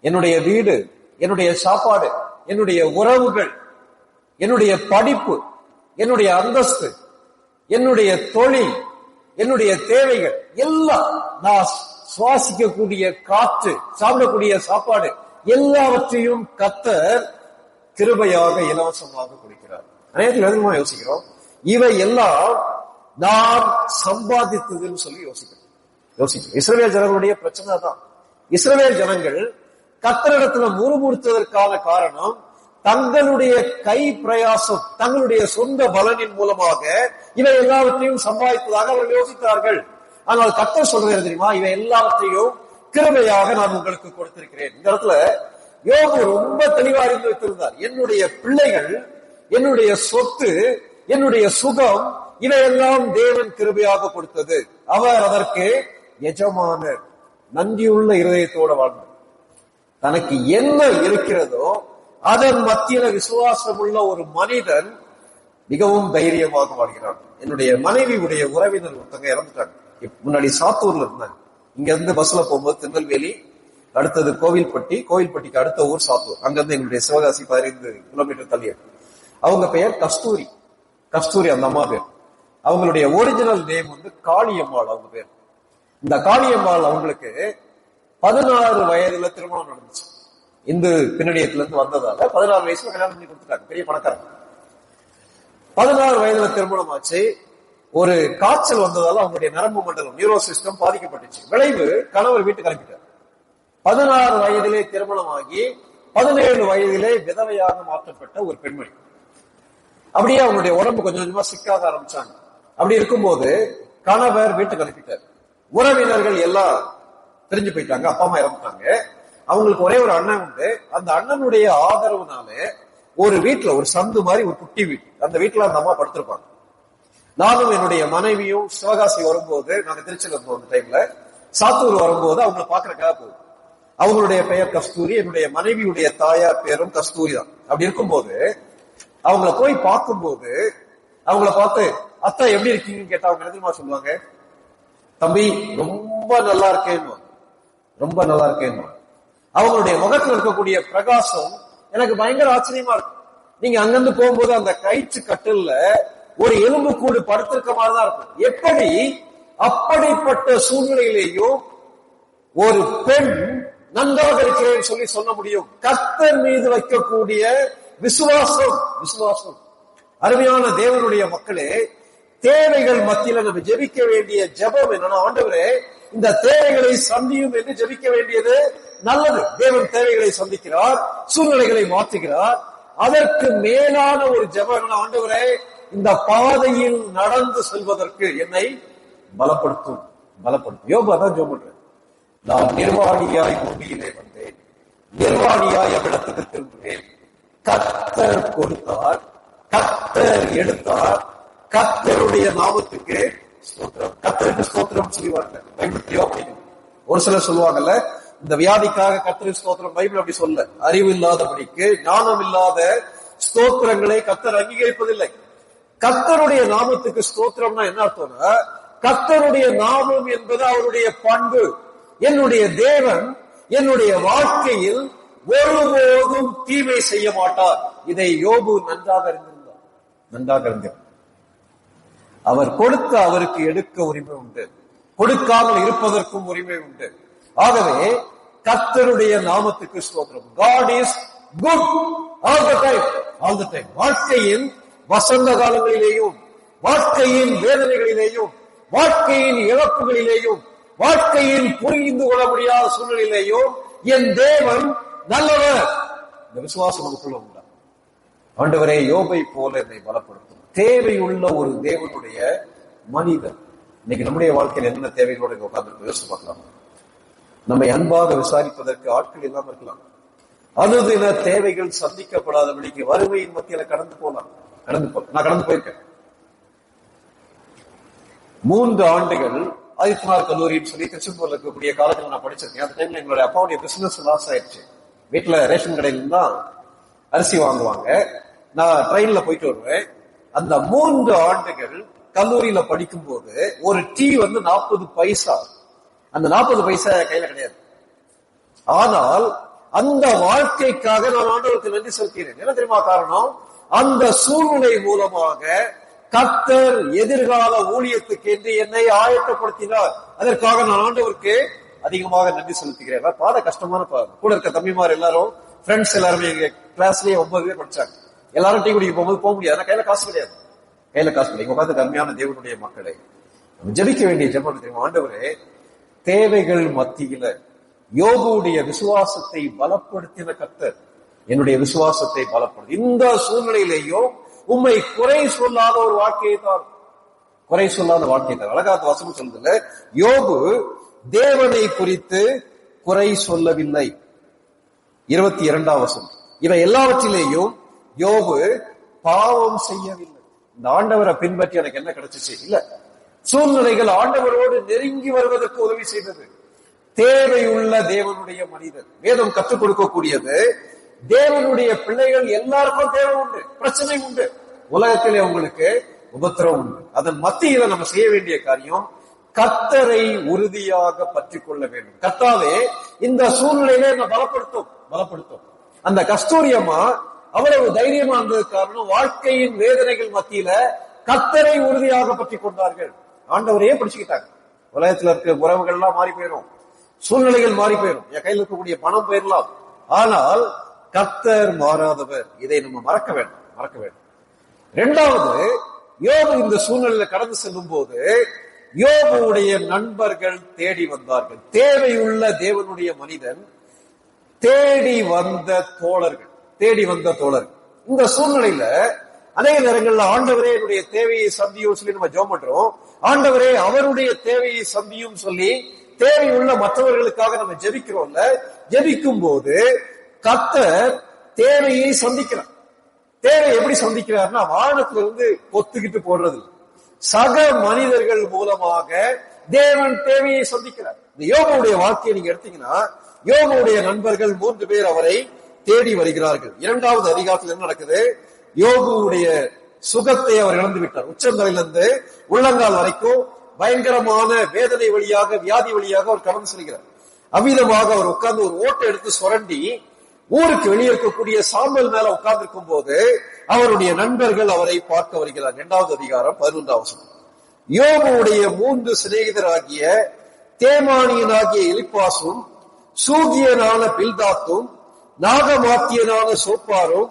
என்னுடைய வீடு, என்னுடைய சாப்பாடு, என்னுடைய உறவுகள், என்னுடைய படிப்பு, என்னுடைய அந்தஸ்து, என்னுடைய தொழில், என்னுடைய தேவைகள் எல்லாம், நான் சுவாசிக்கக்கூடிய காற்று, சாப்பிடக்கூடிய சாப்பாடு எல்லாவற்றையும் கர்த்தர் கிருபையாக இலவசமாக கொடுக்கிறார். அனைத்து விதமா யோசிக்கிறோம். இவை எல்லாம் நாம் சம்பாதித்ததுன்னு சொல்லி யோசிக்கிறோம். இஸ்ரவேல் ஜனங்களுடைய பிரச்சனை தான். இஸ்ரவேல் ஜனங்கள் கர்த்தரிடத்துல முறுமுறுத்ததற்கான காரணம் தங்களுடைய கை பிரயாசம், தங்களுடைய சொந்த பலனின் மூலமாக இவை எல்லாவற்றையும் சம்பாதித்ததாக அவர்கள் யோசித்தார்கள். ஆனால் கர்த்தர் சொல்றது தெரியுமா? இவை எல்லாவற்றையும் கிருபையாக நான் உங்களுக்கு கொடுத்திருக்கிறேன். இந்த இடத்துல யோபு ரொம்ப தெளிவா அறிந்து வைத்திருந்தார். என்னுடைய பிள்ளைகள், என்னுடைய சொத்து, என்னுடைய சுகம், இவையெல்லாம் தேவன் கிருபையாக கொடுத்தது. அவர் அதற்கு எஜமானர். நன்றியுள்ள இருதயத்தோட வாழ்ந்தார். தனக்கு என்ன இருக்கிறதோ அதன் மத்தியில விசுவாசம் உள்ள ஒரு மனிதன் மிகவும் தைரியமாக வாழ்கிறான். என்னுடைய மனைவி உடைய உறவினர் ஒருத்தங்க இறந்துட்டாங்க. முன்னாடி சாத்தூர்ல இருந்தாங்க. இங்க இருந்து பஸ்ல போகும்போது திருநெல்வேலி, அடுத்தது கோவில்பட்டி, கோவில்பட்டிக்கு அடுத்த ஊர் சாத்தூர். அங்க இருந்து எங்களுடைய சிவகாசி 15 கிலோமீட்டர் தள்ளி. அவங்க பெயர் கஸ்தூரி. கஸ்தூரி அந்த அம்மா பேர். அவங்களுடைய ஒரிஜினல் நேம் வந்து காளியம்மாள் அவங்க பேர். இந்த காளியம்மாள் அவங்களுக்கு 16 வயதுல திருமணம் நடந்துச்சு. இந்து பின்னணியத்துல இருந்து வந்ததால 16 வயசுல கல்யாணம் பண்ணி கொடுத்துட்டாங்க. பெரிய பணக்காரங்க. 16 வயதுல திருமணம் ஆச்சு. ஒரு காய்ச்சல் வந்ததால அவங்களுடைய நரம்பு மண்டலம், நியூரோ சிஸ்டம் பாதிக்கப்பட்டுச்சு. விளைவு கணவர் வீட்டுக்கு அனுப்பிட்டார். 16 வயதிலே திருமணமாகி 17 வயதிலே விதவையாக மாற்றப்பட்ட ஒரு பெண்மணி. அப்படியே அவங்களுடைய உடம்பு கொஞ்சம் கொஞ்சமா சிக்காக ஆரம்பிச்சாங்க. அப்படி இருக்கும்போது கணவர் வீட்டுக்கு அனுப்பிட்டார். உறவினர்கள் எல்லாம் தெரிஞ்சு போயிட்டாங்க. அப்பா அம்மா இறந்துட்டாங்க. அவங்களுக்கு ஒரே ஒரு அண்ணன் உண்டு. அந்த அண்ணனுடைய ஆதரவுனால ஒரு வீட்டுல, ஒரு சந்து மாதிரி ஒரு குட்டி வீட்டு, அந்த வீட்டுல அந்த அம்மா படுத்திருப்பாங்க. நானும் என்னுடைய மனைவியும் சிவகாசி வரும்போது, நாங்க திருச்சியில இருந்தோம் அந்த டைம்ல, சாத்தூர் வரும்போது அவங்களை பாக்குறதுக்காக போகுது. அவங்களுடைய பெயர் கஸ்தூரி, என்னுடைய மனைவியுடைய தாயார் பேரும் கஸ்தூரி தான். அப்படி இருக்கும்போது அவங்கள போய் பார்க்கும்போது அவங்கள பார்த்து அத்தா எப்படி இருக்கீங்கன்னு கேட்டா அவங்க எதிர்மா சொல்லுவாங்க, தம்பி ரொம்ப நல்லா இருக்கேன்னு, ரொம்ப நல்லா இருக்கேன்னு. அவங்களுடைய முகத்துல இருக்கக்கூடிய பிரகாசம் எனக்கு பயங்கர ஆச்சரியமா இருக்கு. நீங்க அங்கிருந்து போகும்போது அந்த கயிற்று கட்டில்ல ஒரு எலும்பு கூடு படுத்திருக்க மாதிரிதான் இருக்கும். எப்படி அப்படிப்பட்ட சூழ்நிலையிலேயும் ஒரு பெண் நன்றாக இருக்கிறேன்னு சொல்லி சொல்ல முடியும்? கர்த்தர் மீது வைக்கக்கூடிய விசுவாசம். விசுவாசம். அருமையான தேவனுடைய மக்களே, தேவைகள் மத்தியில நம்ம ஜெபிக்க வேண்டிய ஜெபம் என்னன்னா, ஆண்டவரே இந்த தேவைகளை சந்தியும் என்று ஜெபிக்க வேண்டியது நல்லது. தேவன் தேவைகளை சந்திக்கிறார், சூழ்நிலைகளை மாற்றுகிறார். அதற்கு மேலான ஒரு ஜெபம் என்னன்னா, ஆண்டவரே இந்த பாதையில் நடந்து செல்வதற்கு என்னை பலப்படுத்தும், பலப்படுத்தும். யோபு அதான் ஜெபம் பண்றேன். நான் நிர்வாணியாய் பூமியிலே வந்தேன், நிர்வாணியாய் அவ்விடத்துக்கு திரும்புவேன். கர்த்தர் கொடுத்தார், கர்த்தர் எடுத்தார், கர்த்தருடைய நாமத்துக்கு ஸ்தோத்திரம். கர்த்தருக்கு ஸ்தோத்திரம் சொல்லுவாங்க பைபிள். ஒரு சிலர் சொல்லுவாங்கல்ல, இந்த வியாதிக்காக கர்த்தருக்கு ஸ்தோத்திரம். பைபிள் அப்படி சொல்ல. அறிவு இல்லாதபடிக்கு, ஞானம் இல்லாத ஸ்தோத்திரங்களை கர்த்தர் அங்கீகரிப்பதில்லை. கர்த்தருடைய நாமத்துக்கு ஸ்தோத்திரம்னா என்ன அர்த்தம்னா, கர்த்தருடைய நாமம் என்பது அவருடைய பண்பு. என்னுடைய தேவன் என்னுடைய வாழ்க்கையில் ஒருபோதும் தீமை செய்ய மாட்டார். இதை யோபு நன்றாக அறிந்திருந்தார், நன்றாக அறிந்தார். அவர் கொடுக்க அவருக்கு எடுக்க உரிமை உண்டு, கொடுக்காமல் இருப்பதற்கும் உரிமை உண்டு. ஆகவே கர்த்தருடைய நாமத்துக்கு ஸ்தோத்திரம். God is good all the time, all the time. வாழ்க்கையின் வசந்த காலங்களிலேயும், வாழ்க்கையின் வேதனைகளிலேயும், வாழ்க்கையின் இழப்புகளிலேயும், வாழ்க்கையின் புரிந்து கொள்ள முடியாத சூழ்நிலையிலேயும் என் தேவன் நல்லவர். இந்த விசுவாசம் நமக்குள்ள உண்டா? ஆண்டவரே யோபை போல என்னை பலப்படுத்தும். தேவையுள்ள ஒரு தேவனுடைய மனிதன். இன்னைக்கு நம்முடைய வாழ்க்கையில் என்னென்ன தேவைகளோட உட்கார்ந்து யோசிச்சு பார்க்கலாம். நம்மை அன்பாக விசாரிப்பதற்கு ஆட்கள் இல்லாம இருக்கலாம். அனுதின தேவைகள் சந்திக்கப்படாதபடிக்கு வறுமையின் மத்தியில கடந்து போலாம். நான் கடந்து போயிருக்கேன். 3 ஆண்டுகள் ஆதித்யநாத் கல்லூரின்னு சொல்லி திருச்செந்தூர்ல இருக்கக்கூடிய காலத்துல நான் படிச்சிருக்கேன். அந்த டைம்ல எங்களுடைய அப்பாவுடைய பிசினஸ் லாஸ் ஆயிடுச்சு. வீட்டுல ரேஷன் கடையில தான் அரிசி வாங்குவாங்க. நான் ட்ரெயின்ல போயிட்டு வருவேன். அந்த 3 ஆண்டுகள் கல்லூரியில படிக்கும் போது ஒரு டீ 40 பைசா. அந்த 40 பைசா கையில கிடையாது. ஆனால் அந்த வாழ்க்கைக்காக நான் ஆண்டவருக்கு நன்றி செலுத்துகிறேன். என்ன தெரியுமா காரணம்? அந்த சூழ்நிலை மூலமாக கர்த்தர் எதிர்கால ஊழியத்துக்கு என்று என்னை ஆயத்தப்படுத்தினார். அதற்காக நான் ஆண்டவருக்கு அதிகமாக நன்றி செலுத்துகிறேன். பாட கஷ்டமான பாடம். கூட இருக்க தம்பிமார் எல்லாரும், ஃப்ரெண்ட்ஸ் எல்லாருமே எங்க கிளாஸ்லயே 9 பேர் படிச்சாங்க. எல்லாரும் டீ குடிக்க போகும்போது போக முடியாது. கையில காசு கிடையாது. கையில காசு கிடையாது. உட்காந்து கம்மியான தேவனுடைய மக்களை ஜெபிக்க வேண்டிய ஜெபம் தெரியுமா? ஆண்டவரே, தேவைகள் மத்தியில யோபுடைய விசுவாசத்தை பலப்படுத்தின கர்த்தர் என்னுடைய விசுவாசத்தை பலப்படுத்தி இந்த சூழ்நிலையிலேயும் உம்மை குறை சொல்லாத ஒரு வாழ்க்கையை தான், குறை சொல்லாத வாழ்க்கையை தான். அழகாத வசனம் சொல்றதுல யோபு தேவனை குறித்து குறை சொல்லவில்லை. 22ஆம் வசனம், இவை எல்லாவற்றிலேயும் யோபு பாவம் செய்யவில்லை. இந்த ஆண்டவரை பின்பற்றி எனக்கு என்ன கிடைச்சிச்சு? இல்ல, சூழ்நிலைகள் ஆண்டவரோடு நெருங்கி வருவதற்கு உதவி செய்தது. தேவையுள்ள தேவனுடைய மனிதர். வேதம் கற்றுக் கொடுக்கக்கூடியது, தேவனுடைய பிள்ளைகள் எல்லாருக்கும் தேவை உண்டு, பிரச்சனை உண்டு, உலகத்திலே உங்களுக்கு உபத்திரவம் உண்டு. அதன் மத்தியில நம்ம செய்ய வேண்டிய காரியம் கர்த்தரை உறுதியாக பற்றி கொள்ள வேண்டும். கர்த்தாவே, இந்த சூழ்நிலையில என்ன பலப்படுத்தும். அந்த கஸ்தூரி அம்மா அவ்வளவு தைரியமா இருந்தது காரணம், வாழ்க்கையின் வேதனைகள் மத்தியில கர்த்தரை உறுதியாக பற்றி கொண்டார்கள். ஆண்டவரையே பிடிச்சுக்கிட்டாங்க. உலகத்துல இருக்க உறவுகள் எல்லாம் மாறி போயிடும், சூழ்நிலைகள் மாறி போயிடும், என் கையில் இருக்கக்கூடிய பணம் போயிடலாம். ஆனால் கர்த்தர் மாறாதவர். இதை நம்ம மறக்க வேண்டும். 2வது, யோபு இந்த சூழ்நிலையில கடந்து செல்லும் போது யோபுடைய நண்பர்கள் தேடி வந்தார்கள். தேவையுள்ள தேவனுடைய மனிதன் தேடி வந்த தோழர்கள். இந்த சூழ்நிலையில அநேக நேரங்கள்ல ஆண்டவரே என்னுடைய தேவையை சந்தியும் சொல்லி நம்ம ஜெபம் பண்றோம். ஆண்டவரே அவருடைய தேவையை சந்தியும் சொல்லி தேவையுள்ள மற்றவர்களுக்காக நம்ம ஜெபிக்கிறோம்ல. ஜெபிக்கும் போது கர்த்தர் தேவையை சந்திக்கிறார். தேவை எப்படி சந்திக்கிறார்னா, வானத்துல இருந்து பொத்துக்கிட்டு போடுறது, சக மனிதர்கள் மூலமாக தேவன் தேவையை சந்திக்கிறார். இந்த யோபுடைய வாழ்க்கையை நீங்க எடுத்தீங்கன்னா, யோபுடைய நண்பர்கள் 3 பேர் அவரை தேடி வருகிறார்கள். 2வது அதிகாரத்தில் என்ன நடக்குது? யோபுடைய சுகத்தை அவர் இழந்து விட்டார். உச்சந்தலையிலிருந்து உள்ளங்கால் வரைக்கும் பயங்கரமான வேதனை வழியாக, வியாதி வழியாக அவர் கடந்து செல்கிறார். அவ்விதமாக அவர் உட்கார்ந்து ஒரு ஓட்டை எடுத்து சுரண்டி ஊருக்கு வெளியே இருக்கக்கூடிய சாம்பல் மேல உட்கார்ந்து இருக்கும் போது அவருடைய நண்பர்கள் அவரை பார்க்க வருகிறார். 2வது அதிகாரம் 11ஆம் வசனம். யோபுடைய 3 சிநேகிதராகிய தேமானியனாகிய எலிப்பாசும், சூகியனான பில்தாத்தும், நாகமாத்தியனான சோப்பாரும்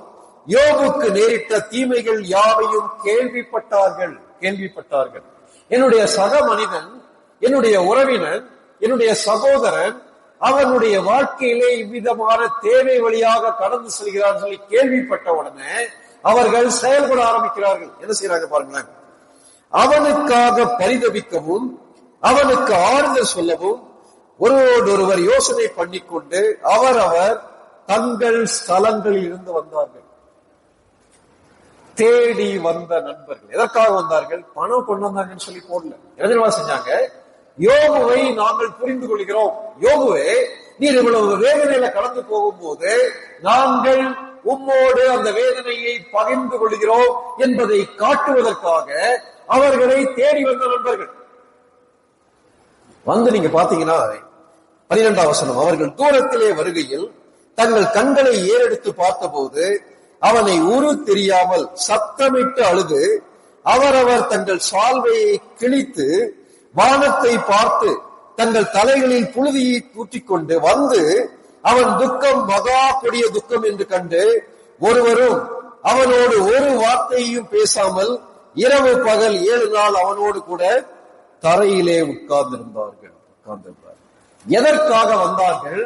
யோபுக்கு நேரிட்ட தீமைகள் யாவையும் கேள்விப்பட்டார்கள். என்னுடைய சக மனிதன், என்னுடைய உறவினன், என்னுடைய சகோதரன் அவனுடைய வாழ்க்கையிலே இவ்விதமான தேவை வழியாக கடந்து செல்கிறார் சொல்லி கேள்விப்பட்ட உடனே அவர்கள் செயல்பட ஆரம்பிக்கிறார்கள். என்ன செய்யறாங்க பாருங்களேன். அவனுக்காக பரிதபிக்கவும், அவனுக்கு ஆறுதல் சொல்லவும் ஒருவரோடொருவர் யோசனை பண்ணிக்கொண்டு அவரவர் தங்கள் ஸ்தலங்களில் இருந்து வந்தார்கள். தேடி வந்த நண்பர்கள் எதற்காக வந்தார்கள்? பணம் கொண்டு வந்தாங்கன்னு சொல்லி போடல. என்ன செஞ்சாங்க? யோபுவை நாங்கள் புரிந்து கொள்கிறோம். யோபுவே, நீர் இவ்வளவு வேதனையில கடந்து போகும்போது நாங்கள் உம்மோடு அந்த வேதனையை பகிர்ந்து கொள்கிறோம் என்பதை காட்டுவதற்காக அவர்களை தேடி வந்த நண்பர்கள் வந்து நீங்க பாத்தீங்கன்னா 12ஆம் வசனம், அவர்கள் தூரத்திலே வருகையில் தங்கள் கண்களை ஏறெடுத்து பார்த்தபோது அவனை உரு தெரியாமல் சத்தமிட்டு அழுது அவரவர் தங்கள் சால்வையை கிழித்து வானத்தை பார்த்து தங்கள் தலைகளில் புழுதியை தூற்றிக்கொண்டு வந்து அவன் துக்கம் மகா கொடிய துக்கம் என்று கண்டு ஒருவரும் அவனோடு ஒரு வார்த்தையையும் பேசாமல் இரவு பகல் 7 நாள் அவனோடு கூட தரையிலே உட்கார்ந்திருந்தார்கள். எதற்காக வந்தார்கள்?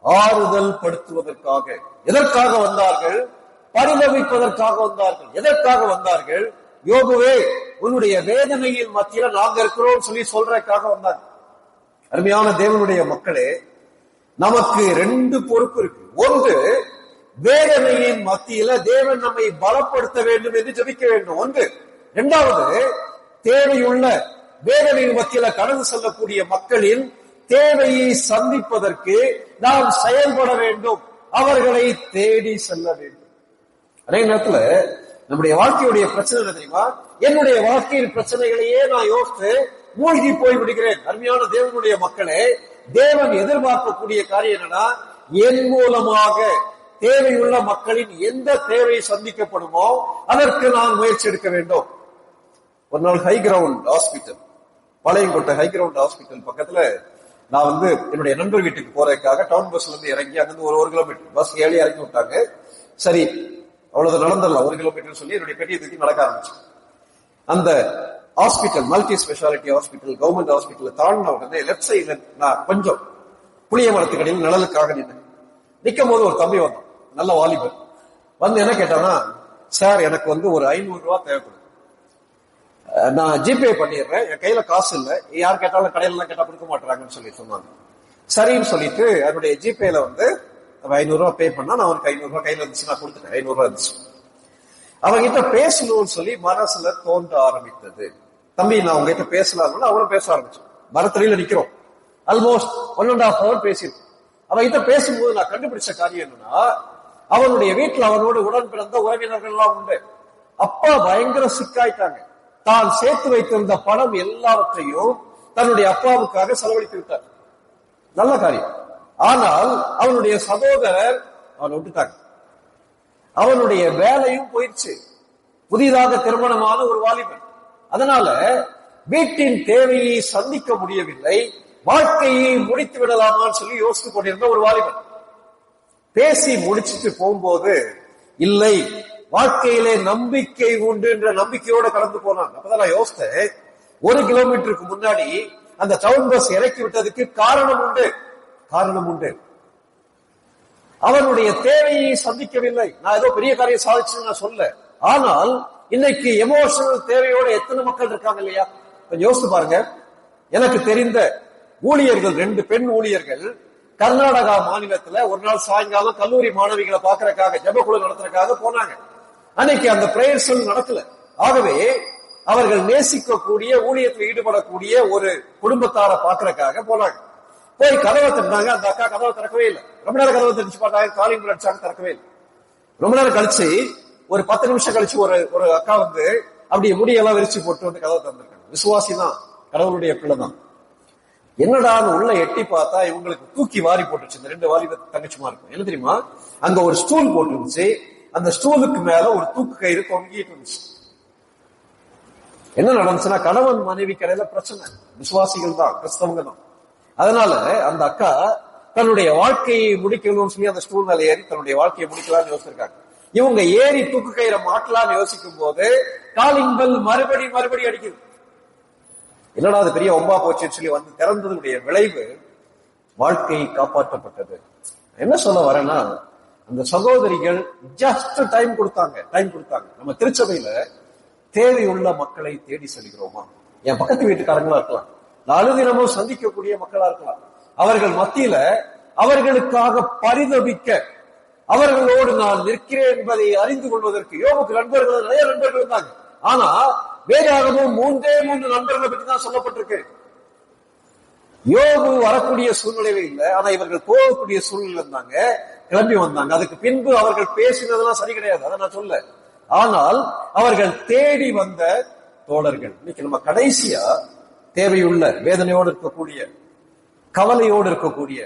ஆறுதல் படுத்துவதற்காக. எதற்காக வந்தார்கள்? பரிதபிப்பதற்காக வந்தார்கள். எதற்காக வந்தார்கள்? யோபுவே, உன்னுடைய வேதனையின் மத்தியில நாங்க இருக்கிறோம் சொல்லி சொல்றதுக்காக வந்தாங்க. அருமையான தேவனுடைய மக்களே, நமக்கு 2 பொறுப்பு இருக்கு. ஒன்று, வேதனையின் மத்தியில தேவன் நம்மை பலப்படுத்த வேண்டும் என்று ஜெபிக்க வேண்டும். ஒன்று. 2வது, தேவையுள்ள வேதனையின் மத்தியில கடந்து செல்லக்கூடிய மக்களின் தேவையை சந்திப்பதற்கு நாம் செயல்பட வேண்டும். அவர்களை தேடி செல்ல வேண்டும். அதே நேரத்துல நம்முடைய வாழ்க்கையுடைய பிரச்சனை என்ன தெரியுமா? என்னுடைய வாழ்க்கையின் பிரச்சனைகளையே நான் யோசித்து மூழ்கி போய் விடுகிறேன். அருமையான தேவனுடைய மக்களே, தேவன் எதிர்பார்க்கக்கூடிய காரியம் என்னன்னா, என் மூலமாக தேவையுள்ள மக்களின் எந்த தேவை சந்திக்கப்படுமோ அதற்கு நான் முயற்சி எடுக்க வேண்டும். ஒரு நாள் high ground hospital, Palayamkottai high ground hospital பக்கத்துல நான் என்னுடைய நண்பர் வீட்டுக்கு போறதுக்காக டவுன் பஸ்ல இருந்து இறங்கி அங்கிருந்து ஒரு கிலோமீட்டர் பஸ் ஏழி இறக்கி விட்டாங்க. சரி, அவ்வளவு நடந்துடலாம் 1 கிலோமீட்டர் சொல்லி என்னுடைய பெரிய தூக்கி நடக்க ஆரம்பிச்சு. அந்த hospital multi speciality hospital, government hospital தாண்டின உடனே லெப்ட் சைட்ல நான் கொஞ்சம் புளிய மரத்துக்கடியில் நிழலுக்காக நிற்கும் போது ஒரு தம்பி வந்தான், நல்ல வாலிபர். என்ன கேட்டானா, சார் எனக்கு ஒரு 500 ரூபாய் தேவைப்படுது, நான் ஜிபே பண்ணிடுறேன், என் கையில காசு இல்லை, யார் கேட்டாலும் கடையில எல்லாம் கேட்டா கொடுக்க மாட்டாங்கன்னு சொல்லி சொன்னாங்க. சரின்னு சொல்லிட்டு அவருடைய ஜிபேல 500 ரூபாய் பே பண்ணா நான் அவனுக்கு 500 ரூபாய் கையில இருந்துச்சு, நான் கொடுத்துட்டேன். 500 ரூபாய் இருந்துச்சு. அவங்கிட்ட பேசணும்னு சொல்லி மனசுல தோன்ற ஆரம்பித்தது. தம்பி நான் உங்ககிட்ட பேசலாம்னு அவனும் பேச ஆரம்பிச்சோம். மரத்தடியில நிக்கிறோம், ஆல்மோஸ்ட் 1.5 hour பேசியிருக்கோம். அவன்கிட்ட பேசும்போது நான் கண்டுபிடிச்ச காரியம் என்னன்னா, அவனுடைய வீட்டுல அவனோடு உடன் பிறந்த உறவினர்கள் எல்லாம் உண்டு. அப்பா பயங்கர சிக்காயிட்டாங்க. தான் சேர்த்து வைத்திருந்த பணம் எல்லாவற்றையும் தன்னுடைய அப்பாவுக்காக செலவழித்து விட்டார். நல்ல காரியம். ஆனால் அவனுடைய சகோதரர் அவனை விட்டுட்டாங்க. அவனுடைய வேலையும் போயிடுச்சு. புதிதாக திருமணமான ஒரு வாலிபன். அதனால வீட்டின் தேவையை சந்திக்க முடியவில்லை. வாழ்க்கையை முடித்து விடலாமான்னு சொல்லி யோசித்து கொண்டிருந்த ஒரு வாலிபன் பேசி முடிச்சுட்டு போகும்போது, இல்லை, வாழ்க்கையிலே நம்பிக்கை உண்டு என்ற நம்பிக்கையோட கடந்து போனான். அப்பதான் நான் யோசித்தேன், 1 கிலோமீட்டருக்கு முன்னாடி அந்த டவுன் பஸ் இறக்கி விட்டதுக்கு காரணம் உண்டு. அவனுடைய தேவையை சந்திக்கவில்லை. நான் ஏதோ பெரிய காரியம் சாதிச்சுன்னு நான் சொல்ல. ஆனால் இன்னைக்கு எமோஷனல் தேவையோட எத்தனை மக்கள் இருக்காங்க இல்லையா? கொஞ்சம் யோசித்து பாருங்க. எனக்கு தெரிந்த ஊழியர்கள், 2 பெண் ஊழியர்கள் கர்நாடகா மாநிலத்துல ஒரு நாள் சாயங்காலம் கல்லூரி மாணவிகளை பாக்குறதுக்காக ஜெபக்குழு நடத்துறதுக்காக போனாங்க. அன்னைக்கு அந்த பிரேயர்ஸ் நடக்கல. ஆகவே அவர்கள் நேசிக்கக்கூடிய ஊழியத்தில் ஈடுபடக்கூடிய ஒரு குடும்பத்தார பாக்குறதுக்காக போனாங்க. போய் கதவை தட்டினாங்க. அந்த அக்கா கதவை திறக்கவே இல்லை. ரொம்ப நேரம் கதவை தடிச்சு பார்த்தாங்க, காலிங் பெல் அடிச்சாங்க, திறக்கவே இல்லை. ரொம்ப நேரம் கழிச்சு ஒரு 10 நிமிஷம் கழிச்சு ஒரு அக்கா அப்படியே முடியெல்லாம் விரிச்சு போட்டு கதவை திறந்திருக்காங்க. விசுவாசி தான், கடவுளுடைய பிள்ளை தான். என்னடா உள்ள எட்டி பார்த்தா இவங்களுக்கு தூக்கி வாரி போட்டுருச்சு. இந்த 2 வாலிப தங்கச்சிமா இருக்கும். என்ன தெரியுமா, அங்க ஒரு ஸ்டூல் போட்டு இருந்துச்சு. அந்த ஸ்டூலுக்கு மேல ஒரு தூக்கு கயிறு தொங்கிட்டு இருந்துச்சு. என்ன நடந்துச்சுன்னா, கணவன் மனைவி கடையில பிரச்சனை. விசுவாசிகள் தான், கிறிஸ்தவங்க தான். அதனால அந்த அக்கா தன்னுடைய வாழ்க்கையை முடிக்கணும்னு சொல்லி அந்த ஸ்டூல் மேல ஏறி தன்னுடைய வாழ்க்கையை முடிக்கலாம்னு யோசிச்சிருக்காங்க. இவங்க ஏறி தூக்கு கயிறை மாட்டலாம்னு யோசிக்கும் போது காலிங் பெல் மறுபடி அடிக்குது. என்னடா அது பெரிய ஒம்பா போச்சுன்னு சொல்லி திறந்ததுடைய விளைவு வாழ்க்கையை காப்பாற்றப்பட்டது. என்ன சொல்ல வரேன்னா, அந்த சகோதரிகள் ஜஸ்ட் டைம் கொடுத்தாங்க. நம்ம திருச்சபையில தேவையுள்ள மக்களை தேடி செல்கிறோமா? என் பக்கத்து வீட்டுக்காரங்களா இருக்கலாம், அனுதினமும் சந்திக்கக்கூடிய மக்களா இருக்கலாம். அவர்கள் மத்தியில அவர்களுக்காக பரிதபிக்க, அவர்களோடு நான் நிற்கிறேன் என்பதை அறிந்து கொள்வதற்கு யோபுக்கு நண்பர்கள், நிறைய நண்பர்கள் இருந்தாங்க. ஆனா வேதாகமும் 3 நண்பர்களை பற்றி தான் சொல்லப்பட்டிருக்கு. யோபு வரக்கூடிய சூழ்நிலையில இல்லை, ஆனா இவர்கள் போகக்கூடிய சூழ்நிலை இருந்தாங்க, கிளம்பி வந்தாங்க. அதுக்கு பின்பு அவர்கள் பேசினதெல்லாம் சரி கிடையாது, அதை நான் சொல்ல. ஆனால் அவர்கள் தேடி வந்த தோழர்கள். இன்னைக்கு நம்ம கடைசியா தேவையுள்ள, வேதனையோடு இருக்கக்கூடிய, கவலையோடு இருக்கக்கூடிய,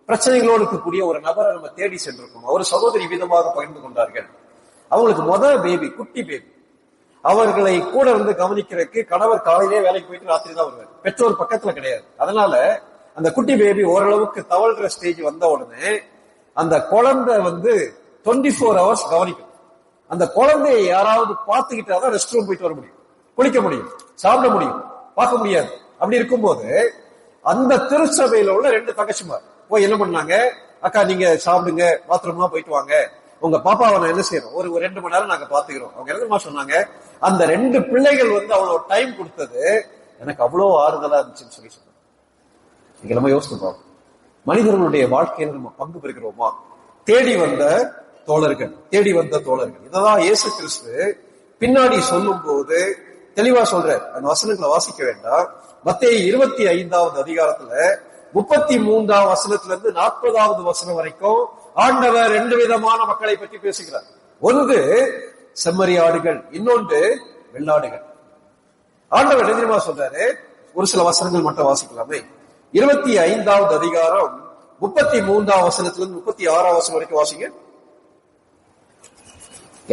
பிரச்சனைகளோடு இருக்கக்கூடிய ஒரு நபரை நம்ம தேடி சென்றிருக்கோம். ஒரு சகோதரி விதமாக பகிர்ந்து கொண்டார்கள். அவங்களுக்கு பேபி, குட்டி பேபி. அவர்களை கூட கவனிக்கிறதுக்கு கணவர் காலையிலே வேலைக்கு போயிட்டு ராத்திரி தான் வருவார். பெற்றோர் பக்கத்துல கிடையாது. அதனால அந்த குட்டி பேபி ஓரளவுக்கு தவழ்ற ஸ்டேஜ் வந்த உடனே அந்த குழந்தை 24 hours கவனிக்கும். அந்த குழந்தையை யாராவது பார்த்துக்கிட்டாதான் ரெஸ்ட் ரூம் போயிட்டு வர முடியும், குளிக்க முடியும், சாப்பிட முடியும், பார்க்க முடியாது. அப்படி இருக்கும்போது அந்த திருச்சபையில உள்ள 2 தங்கச்சிமார் போய் என்ன பண்ணாங்க, அக்கா நீங்க சாப்பிடுங்க, பாத்ரூம்லாம் போயிட்டு வாங்க, உங்க பாப்பாவை நான் என்ன செய்யறோம், ஒரு 2 மணி நேரம் நாங்க பாத்துக்கிறோம். அவங்க என்ன சொன்னாங்க, அந்த 2 பிள்ளைகள் அவ்வளவு டைம் கொடுத்தது எனக்கு அவ்வளவு ஆறுதலா இருந்துச்சுன்னு சொல்லி சொன்னாங்க. நீங்க நம்ம யோசிச்சு பார்ப்போம், மனிதர்களுடைய வாழ்க்கையில நம்ம பங்கு பெறுகிறோமா? தேடி வந்த தோழர்கள். இததான் இயேசு கிறிஸ்து பின்னாடி சொல்லும் போது தெளிவா சொல்றார். அந்த வசனங்களை வாசிக்க வேண்டாம். மத்தேயு 25வது அதிகாரத்துல 33ஆம் வசனத்துல இருந்து 40வது வசனம் வரைக்கும் ஆண்டவர் 2 விதமான மக்களை பற்றி பேசுகிறார். ஒன்று செம்மறி ஆடுகள், இன்னொன்று வெள்ளாடுகள். ஆண்டவர் என்ன தெரியுமா சொல்றாரு? ஒரு சில வசனங்கள் மட்டும் வாசிக்கலாமே. 25வது அதிகாரம் 33வது வசனத்திலிருந்து 36வது வசனம் வரைக்கும் வாசிங்க.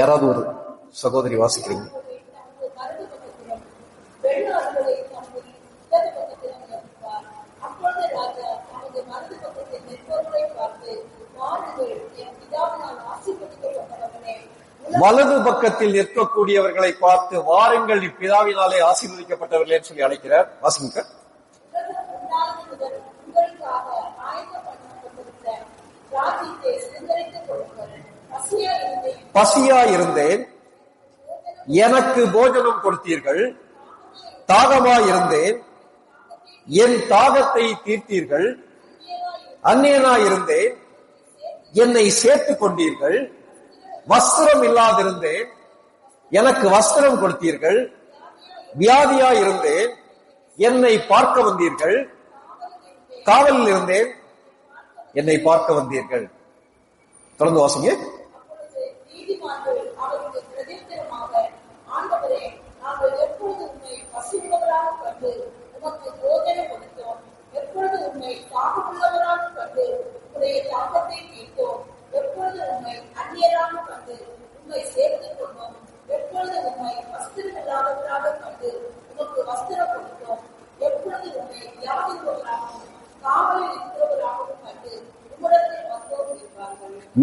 யாராவது ஒரு சகோதரி வாசிக்கிறீங்க? வலது பக்கத்தில் நிற்கக்கூடியவர்களை பார்த்து வாருங்கள் இப்பிதாவினாலே ஆசீர்வதிக்கப்பட்டவர்களே சொல்லி அழைக்கிறார். வாசிங்க. பசியா இருந்தேன், எனக்கு போஜனம் கொடுத்தீர்கள். தாகமா இருந்தேன், என் தாகத்தை தீர்த்தீர்கள். அந்நியனா இருந்தேன், என்னை சேர்த்துக் கொண்டீர்கள். வஸ்திரம் இல்லாதிருந்தேன், எனக்கு வஸ்திரம் கொடுத்தீர்கள். வியாதியா இருந்தேன், என்னை பார்க்க வந்தீர்கள். காவலில் இருந்தேன், என்னை பார்க்க வந்தீர்கள். தொடர்ந்து வாசிங்க.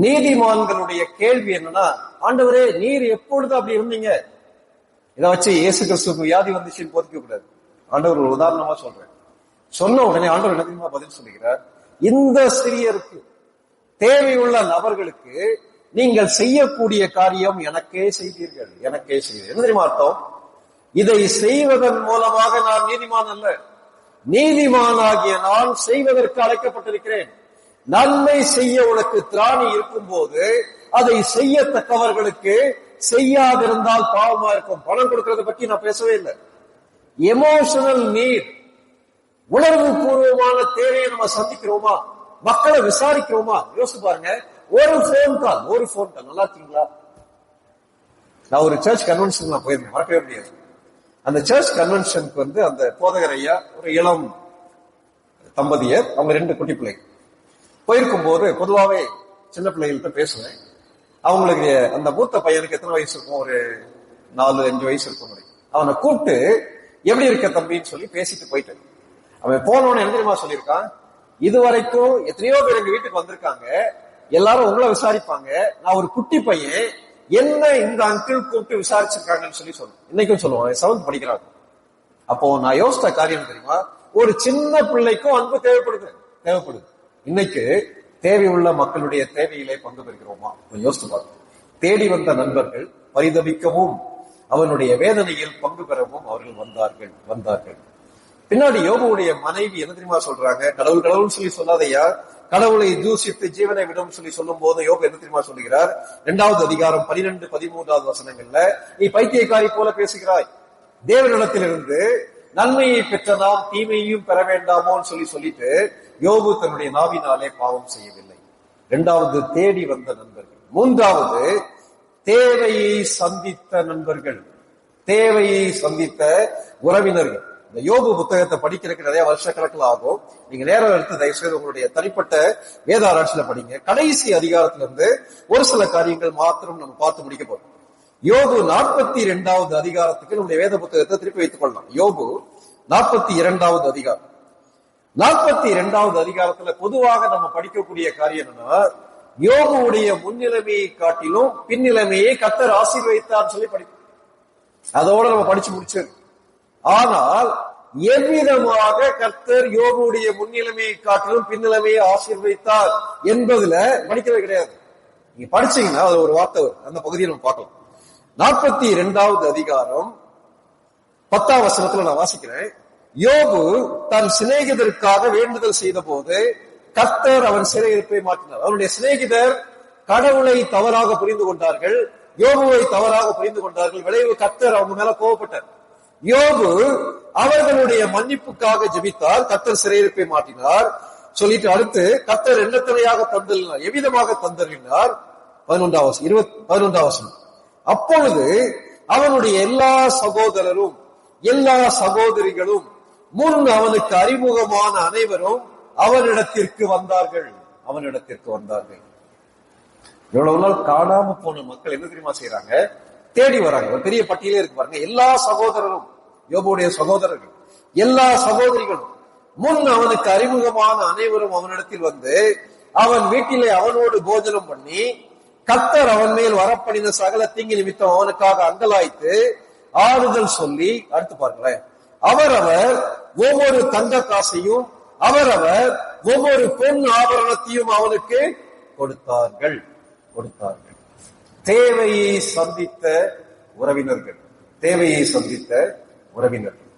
நீதிமான்களுடைய கேள்வி என்னன்னா, ஆண்டவரே நீர் எப்பொழுது அப்படி இருந்தீங்க? இதை வச்சு இயேசு கிறிஸ்துக்கு வியாதி வந்துச்சுன்னு போதிக்க கூடாது. ஆண்டவர் ஒரு உதாரணமா சொல்றேன். சொன்ன உடனே ஆண்டவர் என்ன தெரியுமா பதில் சொல்லுகிறார்? இந்த சிறியருக்கு, தேவையுள்ள நபர்களுக்கு நீங்கள் செய்யக்கூடிய காரியம் எனக்கே செய்தீர்கள், எனக்கே செய்தீர்கள். என்ன தெரியுமா அர்த்தம்? இதை செய்வதன் மூலமாக நான் நீதிமான் அல்ல, நீதிமானாகிய நான் செய்வதற்கு அழைக்கப்பட்டிருக்கிறேன். நன்மை செய்ய உனக்கு திராணி இருக்கும் போது அதை செய்யத்தக்கவர்களுக்கு செய்யாதிருந்தால் பாவமா இருக்கும். பணம் கொடுக்கறத பற்றி நான் பேசவே இல்லை. எமோஷனல் நீட், உணர்வு பூர்வமான தேவையை நம்ம சந்திக்கிறோமா? மக்களை விசாரிக்கிறோமா? யோசிச்சு பாருங்க. ஒரு போன் கால் நல்லா இருக்கீங்களா? நான் ஒரு சர்ச் கன்வென்ஷன் நான் போயிருந்தேன், மறக்கவே முடியாது. அந்த சர்ச் கன்வென்ஷனுக்கு அந்த போதகர் ஐயா, ஒரு இளம் தம்பதியர், அவங்க 2 குட்டி பிள்ளைங்க. போயிருக்கும் போது பொதுவாவே சின்ன பிள்ளைகள்கிட்ட பேசுவேன். அவங்களுக்கு அந்த மூத்த பையனுக்கு எத்தனை வயசு இருக்கும்? ஒரு 4-5 வயசு இருக்கும். அவனை கூப்பிட்டு எப்படி இருக்க தம்பின்னு சொல்லி பேசிட்டு போயிட்டேன். அவன் போனவன என்ன தெரியுமா சொல்லியிருக்கான்? இதுவரைக்கும் எத்தனையோ பேர் எங்க வீட்டுக்கு வந்திருக்காங்க, எல்லாரும் உங்களை விசாரிப்பாங்க. நான் ஒரு குட்டி பையன், என்ன இந்த அங்கிள் கூப்பிட்டு விசாரிச்சிருக்காங்கன்னு சொல்லி சொல்லுவேன். இன்னைக்கும் சொல்லுவான், 7th படிக்கிறாங்க. அப்போ நான் யோசித்த காரியம் தெரியுமா? ஒரு சின்ன பிள்ளைக்கும் அன்பு தேவைப்படுது. இன்னைக்கு தேவையுள்ள மக்களுடைய தேவையிலே பங்கு பெறுகிறோமா? யோசித்து பார்க்க. தேடி வந்த நண்பர்கள் பரிதவிக்கவும் அவனுடைய வேதனையில் பங்கு பெறவும் அவர்கள் வந்தார்கள். பின்னாடி யோபுடைய மனைவி என்ன தெரியுமா சொல்றாங்க? கடவுள் சொல்லி சொல்லாதையா, கடவுளை தூசித்து ஜீவனை விடும் சொல்லி சொல்லும் போது யோபு என்ன தெரியுமா சொல்லுகிறார்? 2வது அதிகாரம் 12-13வது வசனங்கள்ல, நீ பைத்தியக்காரி போல பேசுகிறாய், தேவனிடத்திலிருந்து நன்மையை பெற்ற நாம் தீமையையும் பெற வேண்டாமோன்னு சொல்லிட்டு யோபு தன்னுடைய நாவினாலே பாவம் செய்யவில்லை. 2வது தேடி வந்த நண்பர்கள். 3வது தேவையை சந்தித்த நண்பர்கள், தேவையை சந்தித்த உறவினர்கள். இந்த யோபு புத்தகத்தை படிக்கிறதுக்கு நிறைய வருஷ கணக்கில் ஆகும். நீங்க நேரம் எடுத்து தயவுசெய்து உங்களுடைய தனிப்பட்ட வேத ஆராய்ச்சியில படிங்க. கடைசி அதிகாரத்திலிருந்து ஒரு சில காரியங்கள் மாத்திரம் நம்ம பார்த்து முடிக்க போறோம். யோபு 42வது அதிகாரத்துக்கு நம்முடைய வேத புத்தகத்தை திருப்பி வைத்துக் கொள்ளலாம். யோபு 42வது அதிகாரம். 42வது அதிகாரத்துல பொதுவாக நம்ம படிக்கக்கூடிய காரியம் என்னன்னா, யோபுடைய முன்னிலைமையை காட்டிலும் பின்னிலைமையை கர்த்தர் ஆசீர்வதித்தார் சொல்லி படிப்போம். அதோட நம்ம படிச்சு முடிச்சது. ஆனால் எவ்விதமாக கர்த்தர் யோபுடைய முன்னிலைமையை காட்டிலும் பின்னிலைமையை ஆசீர்வதித்தார் என்பதுல படிக்கவே கிடையாது. நீங்க படிச்சீங்கன்னா அது ஒரு வார்த்தை, அந்த பகுதியை நம்ம பார்க்கலாம். 42வது அதிகாரம் 10வது வசனத்துல நான் வாசிக்கிறேன். யோபு தன் சிநேகிதருக்காக வேண்டுதல் செய்த போது கர்த்தர் அவன் சிறையிருப்பை மாற்றினார். அவனுடைய சிநேகிதர் கடவுளை தவறாக புரிந்து கொண்டார்கள், யோபுவை தவறாக புரிந்து கொண்டார்கள். விளைவு கர்த்தர் அவங்க மேல கோபப்பட்டார். யோபு அவர்களுடைய மன்னிப்புக்காக ஜெபித்தார், கர்த்தர் சிறையிருப்பை மாற்றினார் சொல்லிட்டு அடுத்து கர்த்தர் என்னத்தனையாக தந்தளினார், எவ்விதமாக தந்தளினார்? 11வது வசனம். அப்பொழுது அவனுடைய எல்லா சகோதரரும் எல்லா சகோதரிகளும் முன் அவனுக்கு அறிமுகமான அனைவரும் அவனிடத்திற்கு வந்தார்கள். எவ்வளவு நாள் காணாம போன மக்கள் என்ன தெரியுமா செய்யறாங்க? தேடி வராங்க. ஒரு பெரிய பட்டியலே இருக்கு பாருங்க. எல்லா சகோதரரும், யோபுடைய சகோதரர்கள், எல்லா சகோதரிகளும் முன் அவனுக்கு அறிமுகமான அனைவரும் அவனிடத்தில் வந்து அவன் வீட்டிலே அவனோடு போஜனம் பண்ணி கர்த்தர் அவன் மேல் வரப்படின சகல தீங்கு நிமித்தம் அவனுக்காக அங்கலாய்த்து ஆறுதல் சொல்லி, அடுத்து பாருங்களேன், அவரவர் ஒவ்வொரு தங்க காசையும் அவரவர் ஒவ்வொரு பொன் ஆபரணத்தையும் அவனுக்கு கொடுத்தார்கள். தேவையை சந்தித்த உறவினர்கள்,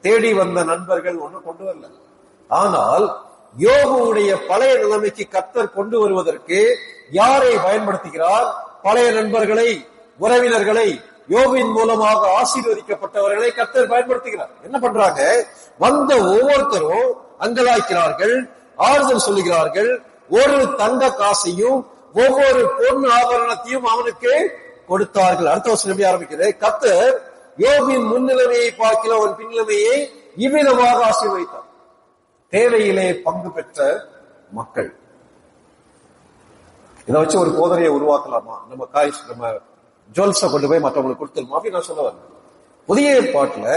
தேடி வந்த நண்பர்கள் ஒண்ணு கொண்டு வரல. ஆனால் யோபுடைய பழைய நிலைமைக்கு கர்த்தர் கொண்டு வருவதற்கு யாரை பயன்படுத்துகிறார்? பழைய நண்பர்களை, உறவினர்களை, யோபின் மூலமாக ஆசீர்வதிக்கப்பட்டவர்களை கர்த்தர் பயன்படுத்துகிறார். என்ன பண்றாங்க? வந்த ஒவ்வொருத்தரும் அங்கலாய்க்கிறார்கள், ஆறுதல் சொல்லுகிறார்கள், ஒரு தங்க காசையும் ஒவ்வொரு பொன் ஆபரணத்தையும் அவனுக்கு கொடுத்தார்கள். அடுத்த வருஷம் எப்படி ஆரம்பிக்கிறது? கர்த்தர் யோபின் முன்னிலைமையை பார்க்கிற அவன் பின்னிலைமையை இவ்விதமாக ஆசீர்வதித்தார். தேவையிலே பங்கு பெற்ற மக்கள். இதை வச்சு ஒரு போதனையை உருவாக்கலாமா? நம்ம ஜுவல்ஸ கொண்டு போய் மற்றவங்களுக்கு கொடுத்துருமா அப்படின்னு நான் சொல்ல வரேன். புதிய ஏற்பாட்டுல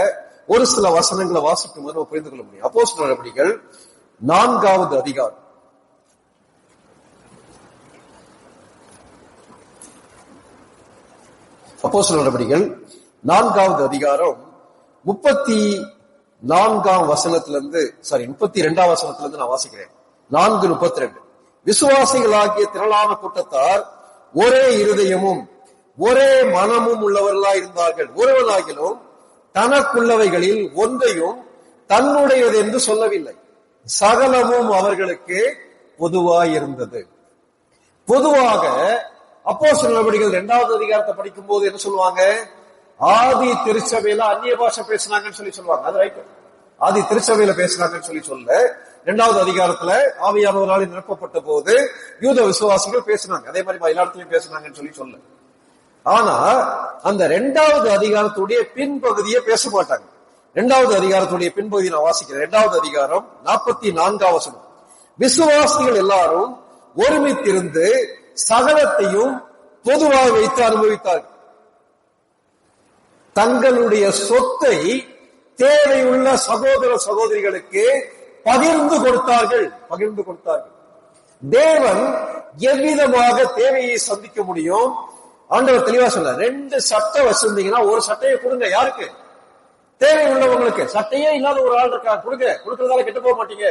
ஒரு சில வசனங்களை வாசிக்கும் போது நம்ம புரிந்து கொள்ள முடியும். அப்போஸ்தலர் நடவடிக்கைகள் 4வது அதிகாரம். அப்போஸ்தலர் நடவடிக்கைகள் 4வது அதிகாரம் 34ஆம் வசனத்திலிருந்து 32ஆம் வசனத்திலிருந்து நான் வாசிக்கிறேன். 4:32. விசுவாசிகளாகிய திரளான கூட்டத்தார் ஒரே இருதயமும் ஒரே மனமும் உள்ளவர்களாய் இருந்தார்கள். ஒருவனாகிலும் தனக்குள்ளவைகளில் ஒன்றையும் தன்னுடையது என்று சொல்லவில்லை. சகலமும் அவர்களுக்கு பொதுவாயிருந்தது. பொதுவாக அப்போஸ்தலர் நடவடிக்கைகள் 2வது அதிகாரத்தை படிக்கும் போது என்ன சொல்லுவாங்க? ஆதி திருச்சபையில அந்நிய பாஷை பேசினாங்கன்னு சொல்லுவாங்க. அது ரைட். ஆதி திருச்சபையில பேசினாங்கன்னு சொல்ல 2வது அதிகாரத்துல ஆவியானவரால் நிரப்பப்பட்ட போது யூத விசுவாசிகள் பேசினாங்க. அதே மாதிரி எல்லா இடத்துலயும் பேசினாங்கன்னு சொல்ல. ஆனா அந்த 2வது அதிகாரத்துடைய பின்பகுதியை பேச மாட்டாங்க. 2வது அதிகாரத்துடைய பின்பகுதியை நான் வாசிக்கிறேன். 2வது அதிகாரம் 44ஆம் வசனம். விசுவாசிகள் எல்லாரும் ஒருமித்திருந்து சகலத்தையும் பொதுவாக வைத்து அனுபவித்தார்கள். தங்களுடைய சொத்தை தேவையுள்ள சகோதர சகோதரிகளுக்கு பகிர்ந்து கொடுத்தார்கள். தேவன் எவ்விதமாக தேவையை சந்திக்க முடியும்? ஆண்டவர் தெளிவா சொல்ல, 2 சட்டை வச்சிருந்தீங்கன்னா ஒரு சட்டையை கொடுங்க. யாருக்கு? தேவை உள்ளவங்களுக்கு. சட்டையே இல்லாத ஒரு ஆள் இருக்கா, கொடுங்க. கொடுக்கறதால கெட்டு போக மாட்டீங்க.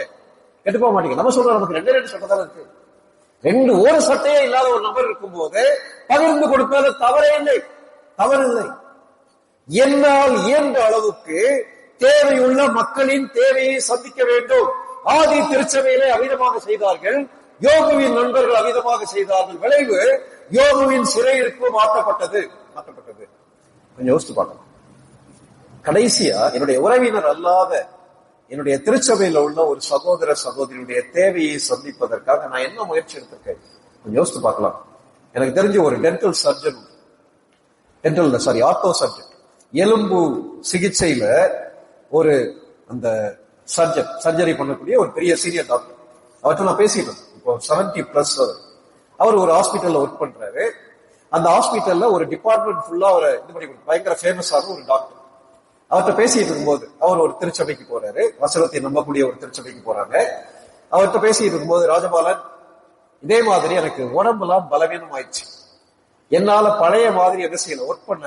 நம்ம சொல்றோம், நமக்கு 2 சட்டை தான் இருக்கு. ஒரு சட்டையே இல்லாத ஒரு நபர் இருக்கும் போது பகிர்ந்து கொடுப்பது தவறு இல்லை. என்னால் இயன்ற அளவுக்கு தேவையுள்ள மக்களின் தேவையை சந்திக்க வேண்டும். ஆதி திருச்சபையிலே அவிதமாக செய்தார்கள். யோபுவின் நண்பர்கள் அவிதமாக செய்தார்கள். விளைவு யோபுவின் சிறையிருப்பு மாற்றப்பட்டது. கொஞ்சம் யோசித்து பார்க்கலாம். கடைசியா என்னுடைய உறவினர் அல்லாத என்னுடைய திருச்சபையில உள்ள ஒரு சகோதர சகோதரியுடைய தேவையை சந்திப்பதற்காக நான் என்ன முயற்சி எடுத்திருக்கேன்? கொஞ்சம் யோசித்து பார்க்கலாம். எனக்கு தெரிஞ்ச ஒரு ஆர்த்தோ சர்ஜன், எலும்பு சிகிச்சையில ஒரு அந்த சர்ஜரி பண்ணக்கூடிய ஒரு பெரிய சீனியர் டாக்டர். அவர்கிட்ட நான் பேசிட்டு இருந்தேன். இப்போ 70+ அவர் ஒரு ஹாஸ்பிட்டல்ல ஒர்க் பண்றாரு. அந்த ஹாஸ்பிட்டல்ல ஒரு டிபார்ட்மெண்ட் ஃபுல்லா அவரை இது பண்ணி பயங்கர ஃபேமஸான ஒரு டாக்டர். அவர்கிட்ட பேசிட்டு இருக்கும்போது அவர் ஒரு திருச்சபைக்கு போறாரு, வசனத்தை நம்பக்கூடிய ஒரு திருச்சபைக்கு போறாங்க. அவர்கிட்ட பேசிட்டு இருக்கும்போது, ராஜபாலன், இதே மாதிரி எனக்கு உடம்பெல்லாம் பலவீனம் ஆயிடுச்சு. என்னால பழைய மாதிரி என்ன செய்யல, ஒர்க் பண்ண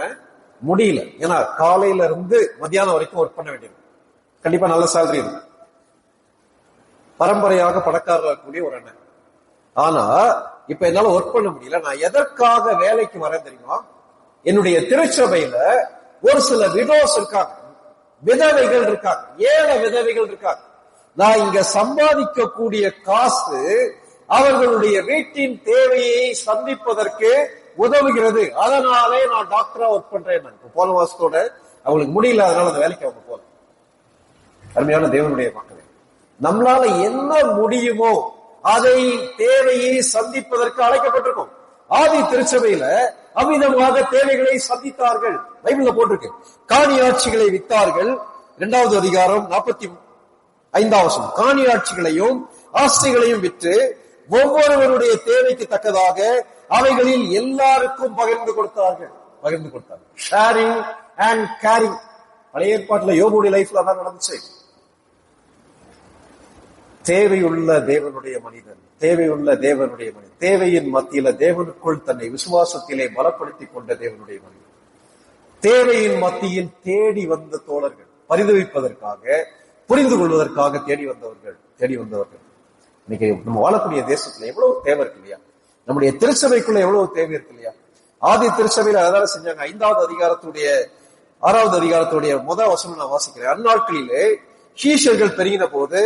முடியல. ஏன்னா காலையில இருந்து மத்தியானம் வரைக்கும் ஒர்க் பண்ண வேண்டியது. கண்டிப்பா நல்ல சேலரி இருக்கு. பரம்பரையாக பணக்காரர் கூடிய ஒரு அண்ணன். ஆனா இப்ப என்னால ஒர்க் பண்ண முடியல. நான் எதற்காக வேலைக்கு வரேன் தெரியுமா? என்னுடைய திருச்சபையில ஒரு சில விடோஸ் இருக்காங்க, விதவைகள் இருக்காங்க, ஏழை விதவைகள் இருக்காங்க. நான் இங்க சம்பாதிக்கக்கூடிய காசு அவர்களுடைய வீட்டின் தேவையை சந்திப்பதற்கு உதவுகிறது. அதனாலே நான் டாக்டரா ஒர்க் பண்றேன். போன மாசத்தோட அவங்களுக்கு முடியல, அதனால அந்த வேலைக்கு அவங்க போல. அருமையான தேவனுடைய மக்களே, நம்மளால என்ன முடியுமோ அதை தேவையை சந்திப்பதற்கு அழைக்கப்பட்டிருக்கும். ஆதி திருச்சபையில அமிதமாக தேவைகளை சந்தித்தார்கள். பைபிள்ல போட்டிருக்கு. காணியாட்சிகளை வித்தார்கள். 2வது அதிகாரம் 45 காணியாட்சிகளையும் ஆஸ்திகளையும் விற்று ஒவ்வொருவருடைய தேவைக்கு தக்கதாக அவைகளில் எல்லாருக்கும் பகிர்ந்து கொடுத்தார்கள். Sharing and caring. பழைய ஏற்பாட்டுல யோபுடைய லைஃப்ல தான் நடந்துச்சு. தேவையுள்ள தேவனுடைய மனிதன், தேவையின் மத்தியில தேவனுக்குள் தன்னை விசுவாசத்திலே பலப்படுத்திக் கொண்ட தேவனுடைய மனிதன், தேவையின் மத்தியில் தேடி வந்த தோழர்கள், பரிதவிப்பதற்காக, புரிந்து கொள்வதற்காக தேடி வந்தவர்கள். இன்னைக்கு நம்ம வாழக்கூடிய தேசத்துல எவ்வளவு தேவை இருக்கு இல்லையா? நம்முடைய திருச்சபைக்குள்ள எவ்வளவு தேவை இருக்கு இல்லையா? ஆதி திருச்சபையில அதாவது செஞ்சாங்க. 5வது அதிகாரத்துடைய 6வது அதிகாரத்துடைய முதல் வசனம் நான் வாசிக்கிறேன். அந்நாட்களிலே சீஷர்கள் பெருகின போது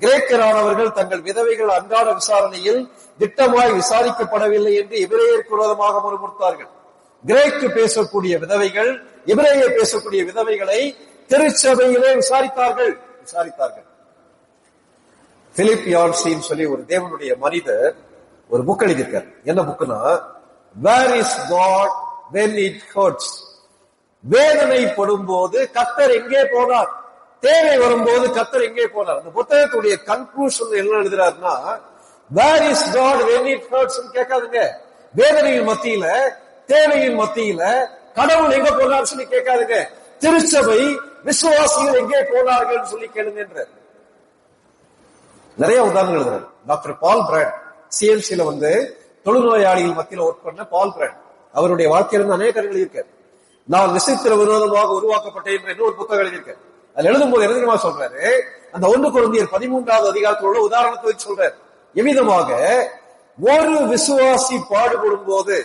கிரேக்கரானவர்கள் தங்கள் விதவைகள் அன்றாட விசாரணையில் திட்டமாய் விசாரிக்கப்படவில்லை என்று எபிரேயருக்கு விரோதமாக முறுமுறுத்தார்கள். கிரேக்கு பேசக்கூடிய விதவைகள் எபிரேய பேசக்கூடிய விதவைகளை திருச்சபையிலே விசாரித்தார்கள். பிலிப் யான்சின்னு சொல்லி ஒரு தேவனுடைய மனிதர் ஒரு புக் எழுதியிருக்கார். என்ன புக்குன்னா, Where is God when it hurts? வேதனைப்படும் போது கர்த்தர் எங்கே போனார், தேவை வரும்போது கர்த்தர் எங்கே போனார். அந்த புத்தகத்துடைய கன்க்ளூஷன் என்ன எழுதுறாருன்னா, Where is God when it hurts கேட்காதுங்க. வேதனையின் மத்தியில, தேவையின் மத்தியில கடவுள் எங்க போனார் சொல்லி கேட்காதுங்க. திருச்சபை விசுவாசிகள் எங்கே போனார்கள் சொல்லி கேளுங்க. நிறைய உதாரணங்கள் எழுதுறாரு. டாக்டர் பால் பிராண்ட் சிஎம்சில தொழுநோயாளிகள் மத்தியில ஒர்க் பண்ண பால் பிராண்ட், அவருடைய வாழ்க்கையிலிருந்து அநேக கருங்கள் இருக்காரு. நான் விசித்திர விரோதமாக உருவாக்கப்பட்டேன் என்ற இன்னொரு புத்தகம் எழுதியிருக்கேன். அதுல எழுதும்போது எழுதுமா சொல்றாரு, அந்த 1 கொரிந்தியர் 13வது அதிகாரத்தில் உள்ள உதாரணத்தை வச்சு சொல்றாரு. எவ்விதமாக ஒரு விசுவாசி பாடுபடும் போது,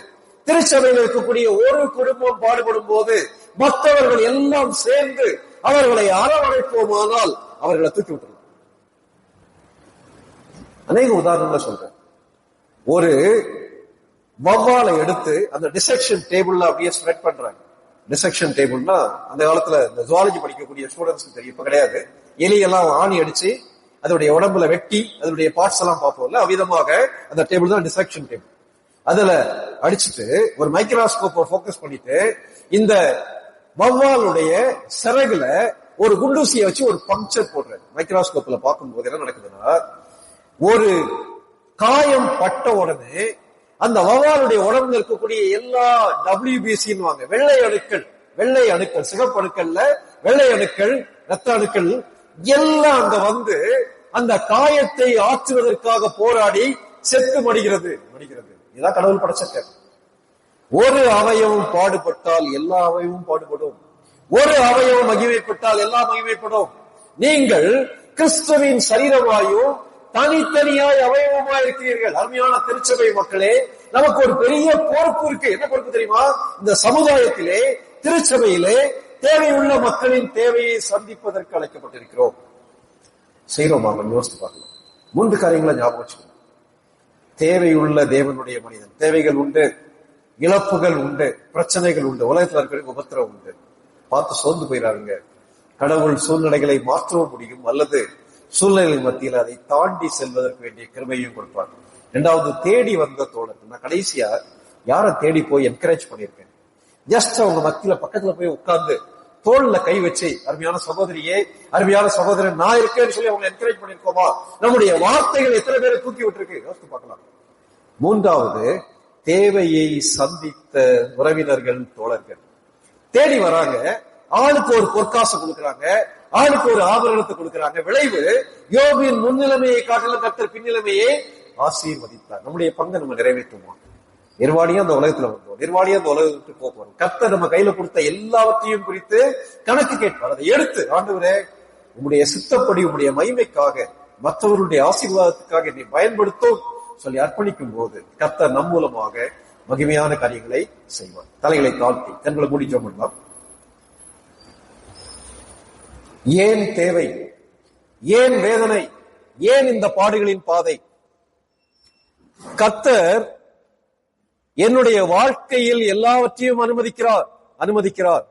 திருச்சபையில் இருக்கக்கூடிய ஒரு குடும்பம் பாடுபடும் போது மற்றவர்கள் எல்லாம் சேர்ந்து அவர்களை அரவணைப்போமானால் அவர்களை தூக்கி விட்டுருவாங்க. அநேக உதாரணங்களை சொல்றேன். ஒரு வவ்வாலை எடுத்து அந்த டிசெக்ஷன் டேபிள்ல அப்படியே ஸ்ப்ரெட் பண்றாங்க. டிசெக்ஷன் டேபிள்னா அந்த காலத்துல இந்த ஜுவாலஜி படிக்கக்கூடிய ஸ்டூடெண்ட்ஸ்க்கு தெரியும், இப்ப கிடையாது. எலியெல்லாம் ஆணி அடிச்சு அதோடைய உடம்புல வெட்டி அதனுடைய பார்ட்ஸ் எல்லாம் பார்ப்போம்ல, அவ்விதமாக அந்த டேபிள் தான் டிசெக்ஷன் டேபிள். அதுல அடிச்சுட்டு ஒரு மைக்ரோஸ்கோப்பை போக்கஸ் பண்ணிட்டு இந்த வவ்வாலுடைய சிறகுல ஒரு குண்டூசியை வச்சு ஒரு பங்க்சர் போடுறாரு. மைக்ரோஸ்கோப்ல பார்க்கும்போது என்ன நடக்குதுன்னா, ஒரு காயம் பட்ட உடனே அந்த வவ்வாலுடைய உடம்புல இருக்கக்கூடிய எல்லா WBCன்னு வாங்க, வெள்ளை அணுக்கள், சிகப்பு அணுக்கள்ல வெள்ளை அணுக்கள், ரத்த அணுக்கள் எல்லாம் அங்க அந்த காயத்தை ஆற்றுவதற்காக போராடி செத்து மடிகிறது. இதான் கடவுள் படைச்ச. ஒரு அவயவம் பாடுபட்டால் எல்லா அவயவமும் பாடுபடும், ஒரு அவயவம் மகிமைப்பட்டால் எல்லாம் மகிமைப்படும். நீங்கள் கிறிஸ்துவின் சரீரமாயும் தனித்தனியாய் அவயவமா இருக்கிறீர்கள். அருமையான திருச்சபை மக்களே, நமக்கு ஒரு பெரிய பொறுப்பு இருக்கு. என்ன பொறுப்பு தெரியுமா? இந்த சமுதாயத்திலே, திருச்சபையிலே தேவையுள்ள மக்களின் தேவையை சந்திப்பதற்கு அழைக்கப்பட்டிருக்கிறோம். செய்யறோமா? யோசித்து பார்க்கலாம். 3 காரியங்களை ஞாபகம் வச்சுக்கணும். தேவையுள்ள தேவனுடைய மனிதன். தேவைகள் உண்டு, இழப்புகள் உண்டு, பிரச்சனைகள் உண்டு, உலகத்தில் இருக்கிற உபத்திரம் உண்டு. பார்த்து சோர்ந்து போயிடாருங்க. கடவுள் சூழ்நிலைகளை மாற்றவும் முடியும், அல்லது சூழ்நிலை மத்தியில் அதை தாண்டி செல்வதற்கு வேண்டிய கிருபையும் கொடுப்பார். 2வது, தேடி வந்த தோழர்கள். நான் கடைசியா யாரை தேடி போய் என்கரேஜ் பண்ணியிருக்கேன்? ஜஸ்ட் அவங்க மத்தியில பக்கத்துல போய் உட்கார்ந்து தோல்ல கை வச்சு, அருமையான சகோதரியே, அருமையான சகோதரன், நான் இருக்கேன்னு சொல்லி அவங்க என்கரேஜ் பண்ணிருக்கோமா? நம்முடைய வார்த்தைகள் எத்தனை பேரை தூக்கி விட்டுருக்கு யோசித்து பார்க்கலாம். 3வது, தேவையை சந்தித்த உறவினர்கள், தோழர்கள் தேடி வராங்க. ஆளுக்கு ஒரு பொற்காசு கொடுக்கறாங்க, ஆளுக்கு ஒரு ஆபரணத்தை கொடுக்கறாங்க. விளைவு, யோபின் முன்னிலைமையை காட்டிலும் கர்த்தர் பின்னிலைமையை ஆசீர்வதித்தார். நம்முடைய பங்கை நம்ம நிறைவேற்றுவோம். நிர்வாணியா அந்த உலகத்துல வந்தோம், நிர்வாணியா அந்த உலகத்துக்கு போகிறோம். கர்த்தர் நம்ம கையில கொடுத்த எல்லாவற்றையும் குறித்து கணக்கு கேட்பார். அதை எடுத்து, ஆண்டவரே உங்களுடைய சித்தப்படி, உங்களுடைய மகிமைக்காக, மற்றவர்களுடைய ஆசீர்வாதத்துக்காக என்னை பயன்படுத்தும் சொல்லி அர்ப்பணிக்கும் போது கர்த்தர் நம் மூலமாக மகிமையான காரியங்களை செய்வார். தலைகளை தாழ்த்தி கண்களை மூடி ஜெபம் பண்ணலாம். ஏன் தேவை? ஏன் வேதனை? ஏன் இந்த பாடுகளின் பாதை? கர்த்தர் என்னுடைய வாழ்க்கையில் எல்லாவற்றையும் அனுமதிக்கிறார்.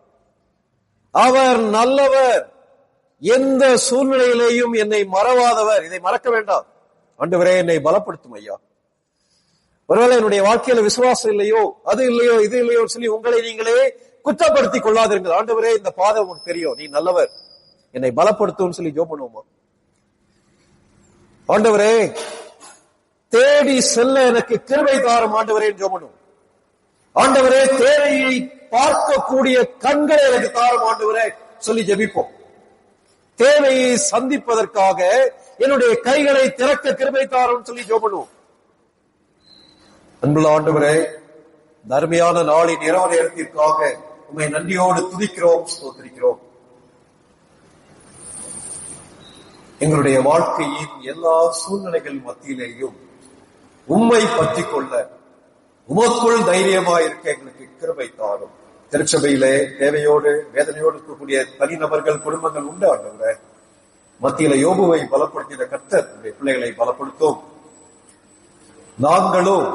அவர் நல்லவர், எந்த சூழ்நிலையிலேயும் என்னை மறவாதவர். இதை மறக்க வேண்டாம். ஆண்டவரே என்னை பலப்படுத்தும் ஐயா. ஒருவேளை என்னுடைய வாழ்க்கையில விசுவாசம் இல்லையோ, அது இல்லையோ, இது இல்லையோ சொல்லி உங்களை நீங்களே குற்றப்படுத்திக் கொள்ளாதீர்கள். ஆண்டவரே, இந்த பாதை உனக்கு தெரியும், நீ நல்லவர், என்னை பலப்படுத்தும் சொல்லி ஜெபம் பண்ணுவோமா? ஆண்டவரே, தேடி செல்ல எனக்கு கிருபை தாரும் ஆண்டவரே ஜெபம் பண்ணுவோம். ஆண்டவரே, தேவையை பார்க்கக்கூடிய கண்களை எனக்கு தாரும் ஆண்டவரே சொல்லி ஜெபிப்போம். தேவையை சந்திப்பதற்காக என்னுடைய கைகளை திறக்க கிருபை தாரும் சொல்லி ஜெபம் பண்ணுவோம். அன்புள்ள ஆண்டவரே, தர்மையான நாளின் இரவு நேரத்திற்காக உம்மை நன்றியோடு துதிக்கிறோம், ஸ்தோத்திரிக்கிறோம். எங்களுடைய வாழ்க்கையின் எல்லா சூழ்நிலைகள் மத்தியிலேயும் உம்மை பற்றி கொள்ள, உமக்குள் தைரியமாயிருக்க எங்களுக்கு கிருபை தாரும். திருச்சபையிலே தேவையோடு வேதனையோடு இருக்கக்கூடிய தனிநபர்கள், குடும்பங்கள் உண்டு ஆண்டவரே. மத்தியில யோபுவை பலப்படுத்தின கர்த்தர் பிள்ளைகளை பலப்படுத்தும். நாங்களும்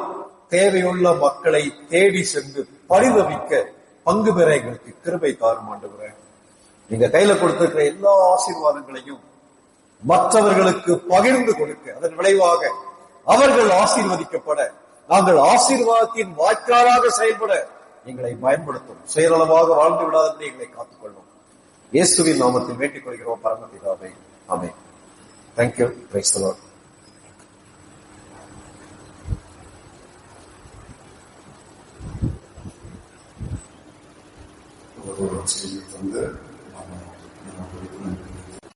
தேவையுள்ள மக்களை தேடி சென்று பரிதவிக்க பங்கு பெற எங்களுக்கு கிருபை தாரும் ஆண்டவரே. நீங்க கையில கொடுத்திருக்கிற எல்லா ஆசீர்வாதங்களையும் மற்றவர்களுக்கு பகிர்ந்து கொடுக்க, அதன் விளைவாக அவர்கள் ஆசீர்வதிக்கப்பட, நாங்கள் ஆசீர்வாதத்தின் வாய்க்காலாக செயல்பட எங்களை பயன்படுத்தும். சுயநலமாக வாழ்ந்து விடாதபடி எங்களை காத்துக்கொள்ளும். இயேசுவின் நாமத்தில் வேண்டிக் கொள்கிறோம் பரமபிதாவே, ஆமென். தேங்க்யூ. Praise the Lord. செய்தி தந்து